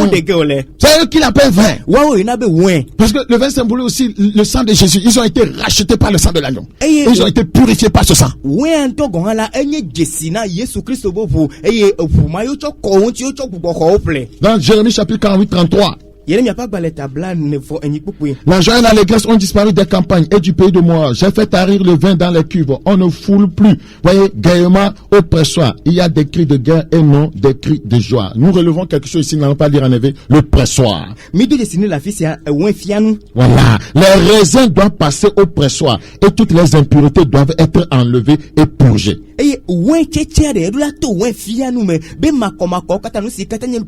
de gueule.
C'est eux qui l'appellent vin.
Wow, y'en a be ouin.
Parce que le vin symbolise aussi le sang de Jésus. Ils ont été rachetés par le sang de l'agneau.
Et
Ils ont été purifiés par ce sang.
ouin to gon la enye jesina Yesu Christo bobo et pour ma yo cho ko ti yo cho bubo ko ple.
Dans Jérémie chapitre 48, 33.
Yele mi pas balé tabla ne fo enyi pupu.
La joie et l'allégresse ont disparu des campagnes et du pays de Moab. J'ai fait tarir le vin dans les cuves. On ne foule plus. Voyez, gaiement au pressoir. Il y a des cris de guerre et non des cris de joie. Nous relevons quelque chose ici, n'allons pas lire en éveil, le pressoir.
Mi do dessiner la fille c'est ouin fianou.
Voilà. Les raisins doivent passer au pressoir et toutes les impuretés doivent être enlevées et purgées.
Et ouin tchétché de la to ouin fianou me be makoma ko kata no si kata nye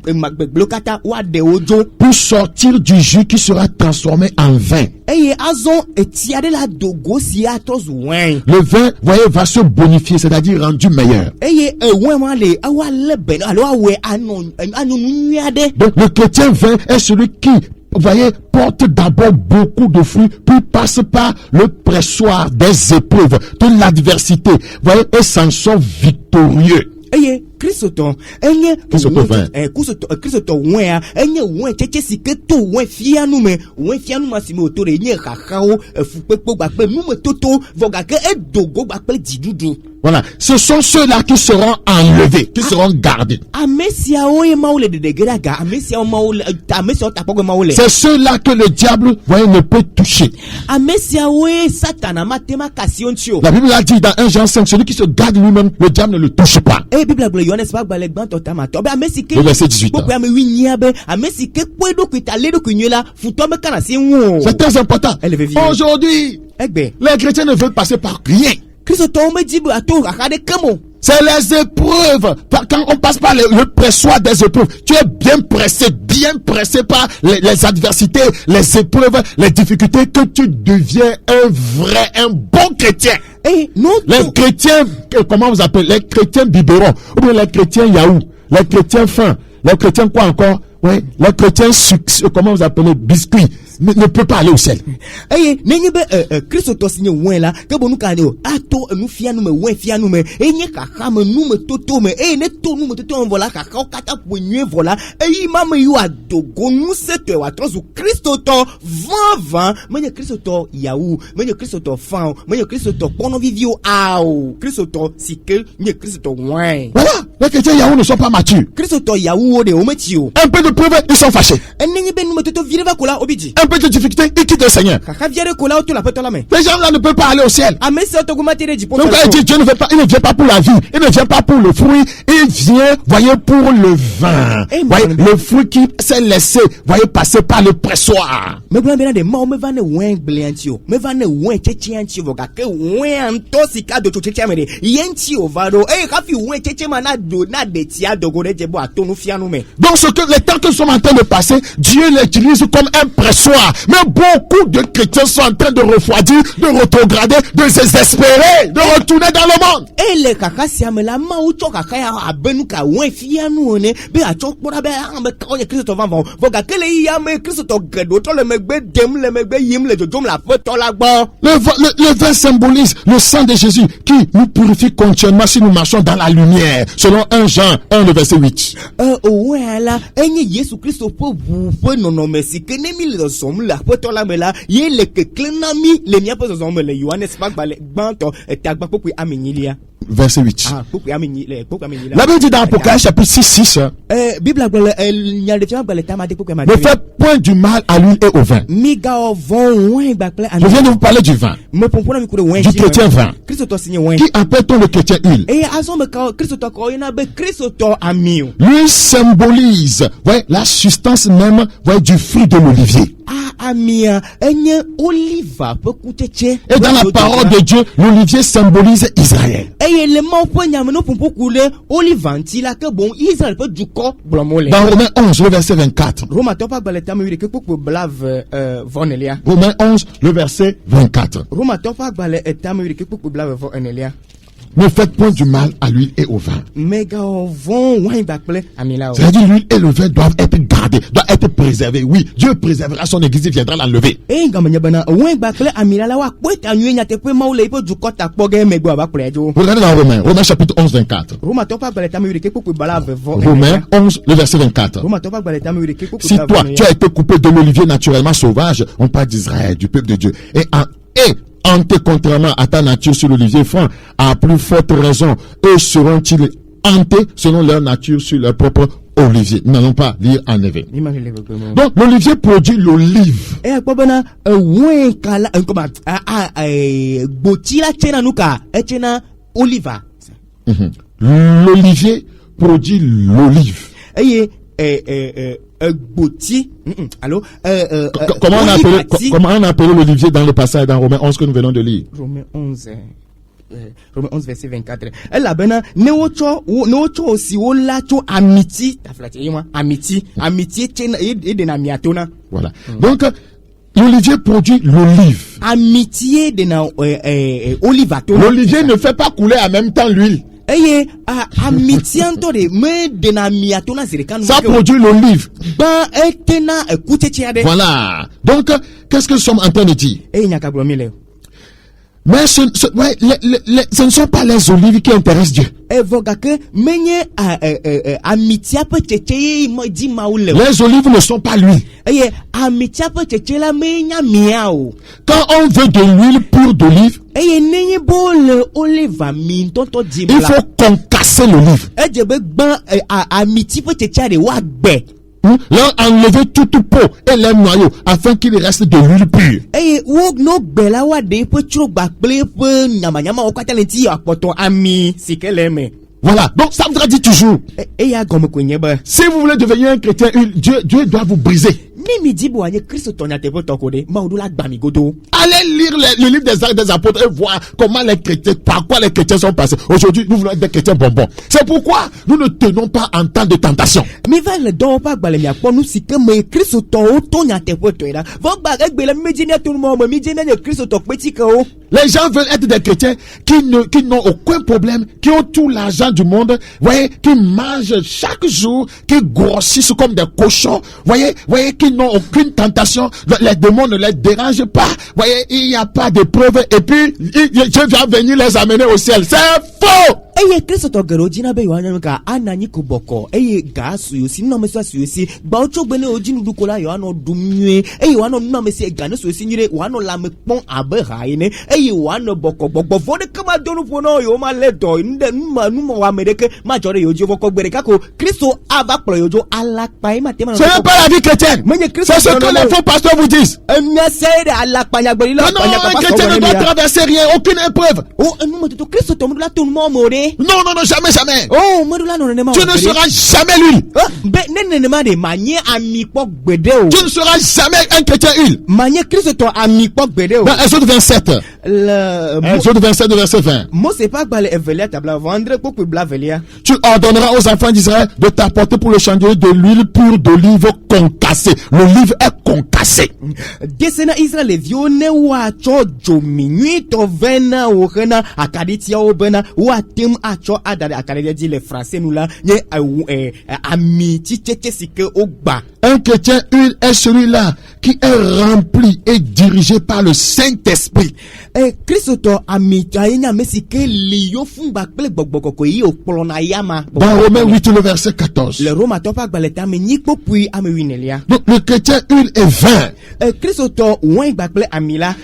blokata wa de ojo.
Pour sortir du jus qui sera transformé en vin.
Et azon etiade la dogo si atos ouin.
Le vin, voyez, va se bonifier, c'est-à-dire rendu meilleur.
Et ouin ma le awa le ben alors ouais anon nuade.
Donc le chrétien vin est celui qui, vous voyez, porte d'abord beaucoup de fruits, puis passe par le pressoir des épreuves, de l'adversité, vous voyez, et s'en sort victorieux.
Et Christo enye Christo ouin enye ouin tchétché si que to ouin fianou ma si me autour enye kakao fupepo bakpe nous me toto voga que e dogo bakpe didudu.
Voilà, ce sont ceux-là qui seront enlevés, qui seront gardés.
Amesia oye maule de degraga, amesia maule tapogo maule.
C'est ceux-là que le diable, voyez, ne peut toucher.
Amesia oye satana matema kasioncho.
La Bible a dit dans 1 Jean 5, celui qui se garde lui-même, le diable ne le touche pas.
Eh Bible bleu Yohanes pas balek ban totama to be amesi ke
Le verset 18.
Boko ame winya be amesi ke kwedo kwitale do kunyela futo me kana si wo.
C'est très important. Aujourd'hui,
Egbe
les chrétiens ne veulent passer par rien.
Christo to me dit à to akade kamo.
C'est les épreuves. Quand on passe par le pressoir des épreuves, tu es bien pressé par les adversités, les épreuves, les difficultés, que tu deviens un bon chrétien.
Eh non.
Les chrétiens, comment vous appelez? Les chrétiens biberons, ou bien les chrétiens yaou, les chrétiens fins, les chrétiens quoi encore? Oui, les chrétiens comment vous appelez? Biscuits. Ne peut pas aller au ciel.
Eh nenye be Christo to sinye ouin la ke bonu ka ne ato nu fianou me ouin fianou me enye kaka me nu me toto me ne to nu me toto on vola kaka o kata ponye vola mama yu adogo nu seto wa trozu Christo to van menye Christo to yaou menye Christo to fan menye Christo to pono vivio au Christo to sikel nye Christo to ouin.
Voilà, les chrétiens yaou ne sont pas matures.
Christo to yaou de o metio.
Un peu de preuve, ils sont fâchés.
Nenye be nu me toto vireva kola obiji.
Un peu de difficulté, ils quittent le Seigneur. Les gens là ne peuvent pas aller au ciel. Donc Dieu ne veut pas, il ne vient pas pour la vie, il ne vient pas pour le fruit, il vient, voyez, pour le vin. Voyez, le fruit qui s'est laissé, voyez, passer par le pressoir. Donc les temps que nous sommes en train de passer, Dieu l'utilise comme un pressoir. Mais beaucoup de chrétiens sont en train de refroidir, de rétrograder, de désespérer, de retourner dans le monde.
Et les kaka siame la ma ucho kaka ya abenu ka wen fianu ne be acho kpora be am ka o Christo van von voga kele ya me Christo gedo to le megbe dem le megbe yim le jojom la fe to la gbo.
Le vin symbolise le sang de Jésus qui nous purifie continuellement si nous marchons dans la lumière, selon 1 Jean 1 le verset 8.
Voilà enye Yesu Christo po bu po no merci que ne mi le som la po to la me la ye le ke klenami le mia po som le Yohanes pas bale gbanto etagba po amenilia.
Verset 8. La Bible dit dans Apocalypse chapitre 6. Ne faites point du mal à l'huile et au vin. Je viens de vous parler du vin. Du chrétien vin. Qui appelle-t-on le chrétien huile? L'huile symbolise, la substance même, du fruit de l'olivier.
amia enye oliva pe kucheche.
Et dans la parole de Dieu, l'olivier symbolise Israël.
Eye le mo pe nyame no pompo kule olivanti la ke bon Israël pe duko blomole.
Dans Romains 11, le verset 24.
Roma topa baleta me ke popo blave vonelia.
Romains 11, le verset 24.
Roma topa baleta me ke popo blave vonelia.
Ne faites point du mal à l'huile et au vin.
Mega von wine bakple amila.
C'est-à-dire l'huile et le vin doivent être gardés, doivent être préservés. Oui, Dieu préservera son église et viendra l'enlever.
Ngam nyabana wine bakple amila la wa kweta nyenya te pe maule pe dukota kpoge megbo bakple jo.
Regardez dans Romains chapitre 11, 24.
Roma topa baleta me ke popo blave vo.
Romains 11, le verset 24.
Roma topa baleta me ke popo
Si toi, tu as été coupé de l'olivier naturellement sauvage, on parle d'Israël, du peuple de Dieu, et hanté contrairement à ta nature sur l'olivier franc, à plus forte raison, eux seront-ils hantés selon leur nature sur leur propre olivier. Nous n'allons pas lire en effet. Donc, l'olivier produit l'olive. L'olivier produit l'olive. Comment on a appelé l'olivier dans le passage dans Romains 11 que nous venons de lire?
Romains 11 verset 24. Elle a bena neocho aussi ola cho amitié amitié tena et de namiatona.
Voilà. Donc l'olivier produit l'olive.
Amitié de na olivato.
L'olivier ne fait pas couler en même temps l'huile. Ça produit l'olive. Voilà. Donc, qu'est-ce que nous sommes en train de dire? Mais ce ne sont pas les olives qui intéressent Dieu. Les olives ne sont pas l'huile. Quand on veut de l'huile pure d'olive, il faut concasser l'olive. Leur enlever toute peau et les noyaux afin qu'il reste de l'huile pure. Voilà, donc ça voudra dire toujours, si vous voulez devenir un chrétien, Dieu doit vous briser. Allez lire le livre des Actes des Apôtres et voir comment les chrétiens, par quoi les chrétiens sont passés. Aujourd'hui, nous voulons être des chrétiens bonbons. C'est pourquoi nous ne tenons pas en temps de tentation. Les gens veulent être des chrétiens qui n'ont aucun problème, qui ont tout l'argent du monde, voyez, qui mangent chaque jour, qui grossissent comme des cochons, voyez, qui n'ont aucune tentation, les démons ne les dérangent pas, voyez, il n'y a pas de preuves, et puis Dieu va venir les amener au ciel. C'est faux!
Kristo togero jina be yohana ka anani kuboko ga suyosi no meso suyosi ba ocho gbene ojinu dukola yohana dumwe yohana no mesi ga no suyosi nyire yohana la me pon abe haine yohana boko gbogbo fode kama donu pono yo ma ledo nde numa wa mereke ma jore yojo boko gbere kako Kristo aba plo yojo alakpa ma tema.
C'est pas la vie chrétienne. C'est ce que les faux pasteurs vous disent. Non, un chrétien ne doit traverser rien, aucune épreuve. Non, jamais. Tu ne seras jamais l'huile. Tu ne seras jamais un chrétien huile. Dans Exode 27. Exode 27, verset 20. Tu ordonneras aux enfants d'Israël de t'apporter pour le chandelier de l'huile pure d'olive concassée. L'olive est concassée. Un chrétien huile est celui-là qui est rempli et dirigé par le Saint-Esprit.
Dans
Romains 8, le verset 14. Donc le chrétien huile et vin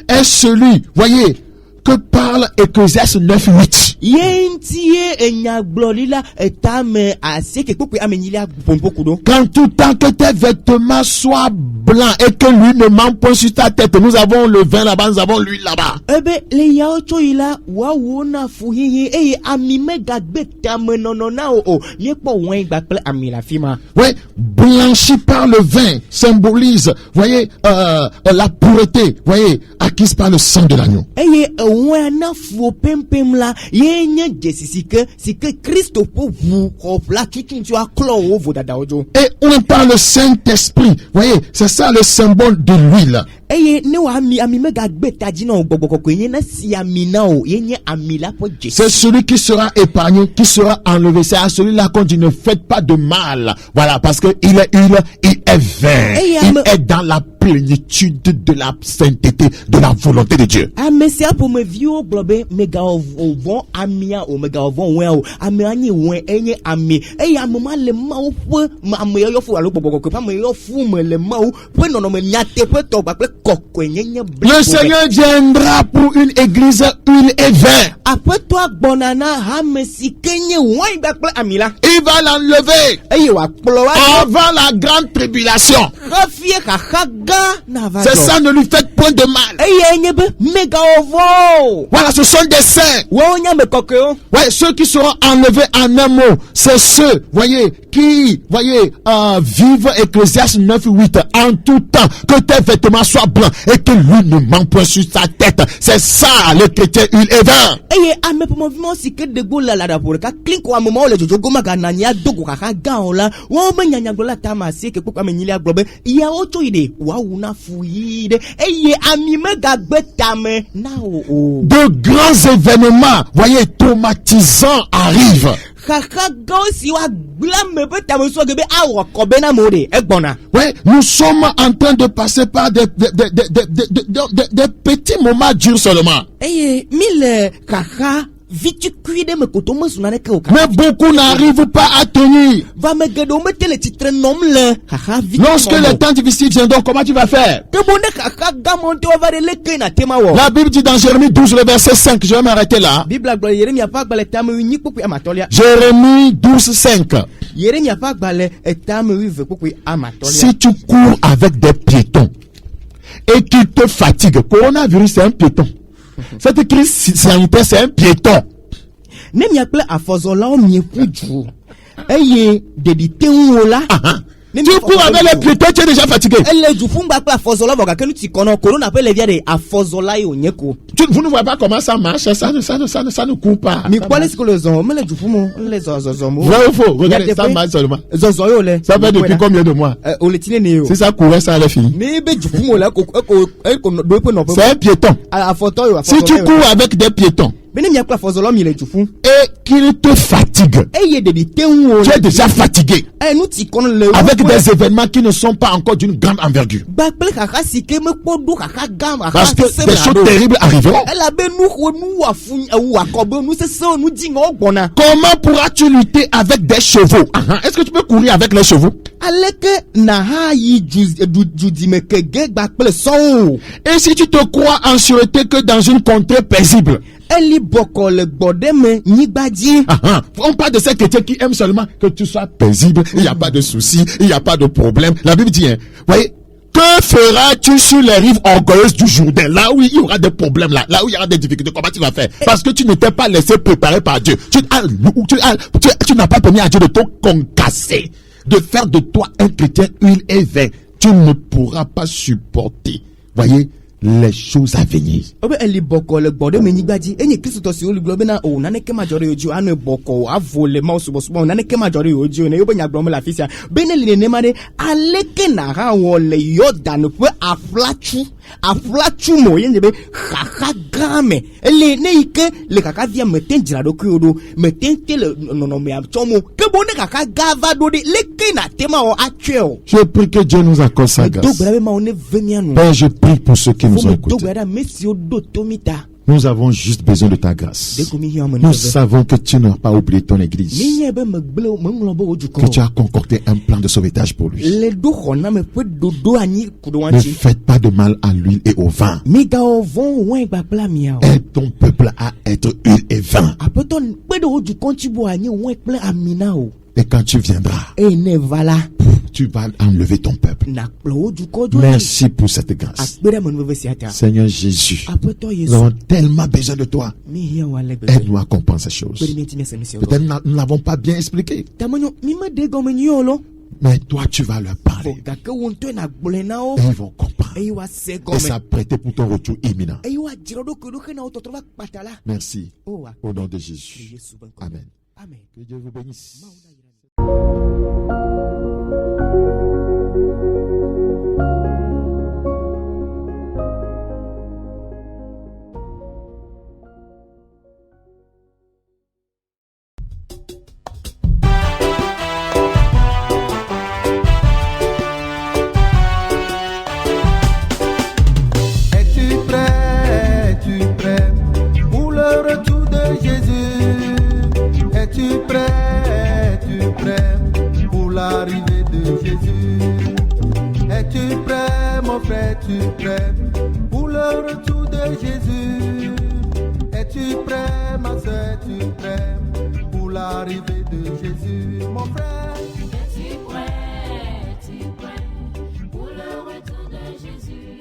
est celui, voyez, que parle Ecclésiaste 9:8.
Yentie enyaglolila etame aseke kpokpe amenyilia pompokudo.
Qu'en tout temps que tes vêtements soient blancs et que l'huile ne manque point sur ta tête. Nous avons le vin là-bas, nous avons l'huile là-bas.
Ebe le yaocho ila wawona fuhihi eye amime gagbe tame nonona o yepo wen gbakple amila fima.
Oui, blanchi par le vin symbolise, voyez, la pureté, voyez, acquise par le sang de l'agneau.
Eye wana fu pempem la yenye jesisike sike Christo po vous hopla tutuntu aklo o vodada ojo.
Et on parle le Saint-Esprit, voyez, c'est ça le symbole de l'huile.
Eye ne wa amime gagbe tajina ogbogbo yenye na si amina o yenye amila po jesis.
C'est celui qui sera épargné, qui sera enlevé. C'est à celui-là qu'on dit ne faites pas de mal. Voilà, parce que il est huile, il est vin. Il est dans la plénitude de la sainteté, de la volonté de Dieu.
Amesia pour me vio globe mega ovon amia o mega ovon wen o amiani wen enye ami e ya mama le ma o pe ma me yo fu alo gbogbo pa me yo fu me le ma o pe no me nyate pe to ba pe kokko enye.
Le Seigneur viendra pour une église huile et vin.
Après toi bonana ha me si kenye wen ba pe amila.
Il va l'enlever
E wa plo wa
avant la grande tribulation.
rafie ka haga na va.
C'est ça, ne lui faites point de mal.
E enye be mega ovo.
Voilà, ce sont des saints.
Wo nya me kokko.
Ouais, ceux qui seront enlevés en un mot, c'est ceux, voyez, qui, voyez, vivent Ecclésiaste 9:8 en tout temps, que tes vêtements soient blancs et que l'huile ne manque point sur ta tête. C'est ça, le chrétien huile et vin.
Eye ame po movement si ke de go la da pour ka klink wa mo le jojo go maga na nya dogo ka ga ola wo me nyanya go la tama si ke ko amenyili aglobe ya ocho ide wa una fuide eye ami me ga gbetame na o.
De grands événements, voyez, traumatisants arrivent.
Kaka go si wa glame pe tame so gebe awo ko be na mode egbona.
Ouais, nous sommes en train de passer par des petits moments durs seulement.
Eye mille kaka vite cuide me koto me sunane ke o ka.
Mais beaucoup n'arrivent pas à tenir.
Va me gedo me tele titre nom le kaka vite.
Lorsque les temps difficiles viendront, comment tu vas faire?
Ke bonde kaka gamonte o va le ke na tema wo.
La Bible dit dans Jérémie 12, le verset 5, je vais m'arrêter là.
Bible gba Yeremia pa gba le tame wi popo amatolia.
Jérémie 12, 5.
Yeremia pa gba le tame wi popo amatolia.
Si tu cours avec des piétons et qu'ils te fatiguent, coronavirus c'est un piéton. Cette crise sanitaire c'est un piéton.
Ne mi appelle afozola o mi puju. Eye de di tenwola.
Tu cours avec les piétons, tu es déjà fatigué.
Elle du fumba pa afozola voka kenu ti kono corona appelle les via de afozola yo nyeko.
Vous ne voyez pas comment ça marche, ça ne court pas.
Mi kwale siko le zon, me le du fumo, le zozomo.
Vrai ou faux? Regardez, ça marche seulement.
Zozo yo le.
Ça fait depuis combien de mois?
O le tine ne yo.
Si ça courait, ça allait finir.
Ne be du fumo la ko do pe no.
C'est un piéton.
A photo yo.
Si tu cours avec des piétons
Bene mi appelle afozola mi le du fun.
et qu'ils te fatiguent,
Eye de di tenwola.
tu es déjà fatigué
nous ti kono le.
avec des événements qui ne sont pas encore d'une grande envergure.
Bakple kaka sike me podo kaka gam kaka.
Parce que des choses terribles arriveront.
Elle a ben nous afun ou akobe nous c'est ça nous dit bona.
Comment pourras-tu lutter avec des chevaux? Est-ce que tu peux courir avec les chevaux?
Aleke na ha yi judi me kege bakple son.
Et si tu te crois en sûreté que dans une contrée paisible?
Eli boko le bodeme nibadi.
On parle de ces chrétiens qui aiment seulement que tu sois paisible, il n'y a pas de soucis, il n'y a pas de problème. La Bible dit, voyez, que feras-tu sur les rives orgueilleuses du Jourdain, là où il y aura des problèmes, là où il y aura des difficultés, comment tu vas faire? Parce que tu ne t'es pas laissé préparer par Dieu. Tu n'as pas permis à Dieu de te concasser, de faire de toi un chrétien huile et vin. Tu ne pourras pas supporter, voyez, les choses à venir.
Obe eli boko le bodeme nibadi. Enye Kristo to si olu globe na o nane ke majori oju anu boko avole ma subo nane ke majori oju ne yobe nyagbom la fisia. Beneli ne mane aleke na ha wole Yordan pe aflachu mo yenbe kaka game. Ele ne ike le kaka via meten jirado kyodo meten tele no me abchomo. Ke bonne kaka gava do de leke na tema o atweo.
Je prie que Dieu nous accorde sa grâce.
Do brabe ma on venianu.
Père, je prie pour ceux qui nous ont écoutés. Nous avons juste besoin de ta grâce. Nous savons que tu n'as pas oublié ton église. Que tu as concocté un plan de sauvetage pour lui. Ne faites pas de mal à l'huile et au vin. Aide ton peuple à être huile et vin. Et quand tu viendras, tu vas enlever ton peuple. Merci pour cette grâce. Seigneur Jésus, nous avons tellement besoin de toi. Aide-nous à comprendre ces choses. Peut-être nous n'avons pas bien expliqué. Mais toi, tu vas leur parler. Et ils vont comprendre. Et s'apprêter pour ton retour imminent. Merci. Au nom de Jésus. Amen. Que Dieu vous bénisse.
Es-tu prêt pour le retour de Jésus? Es-tu prêt pour l'arrivée de Jésus? Es-tu prêt, mon frère? Es-tu prêt pour le retour de Jésus? Es-tu prêt, ma soeur? Es-tu prêt pour l'arrivée de Jésus, mon frère?
Es-tu prêt pour le retour de Jésus?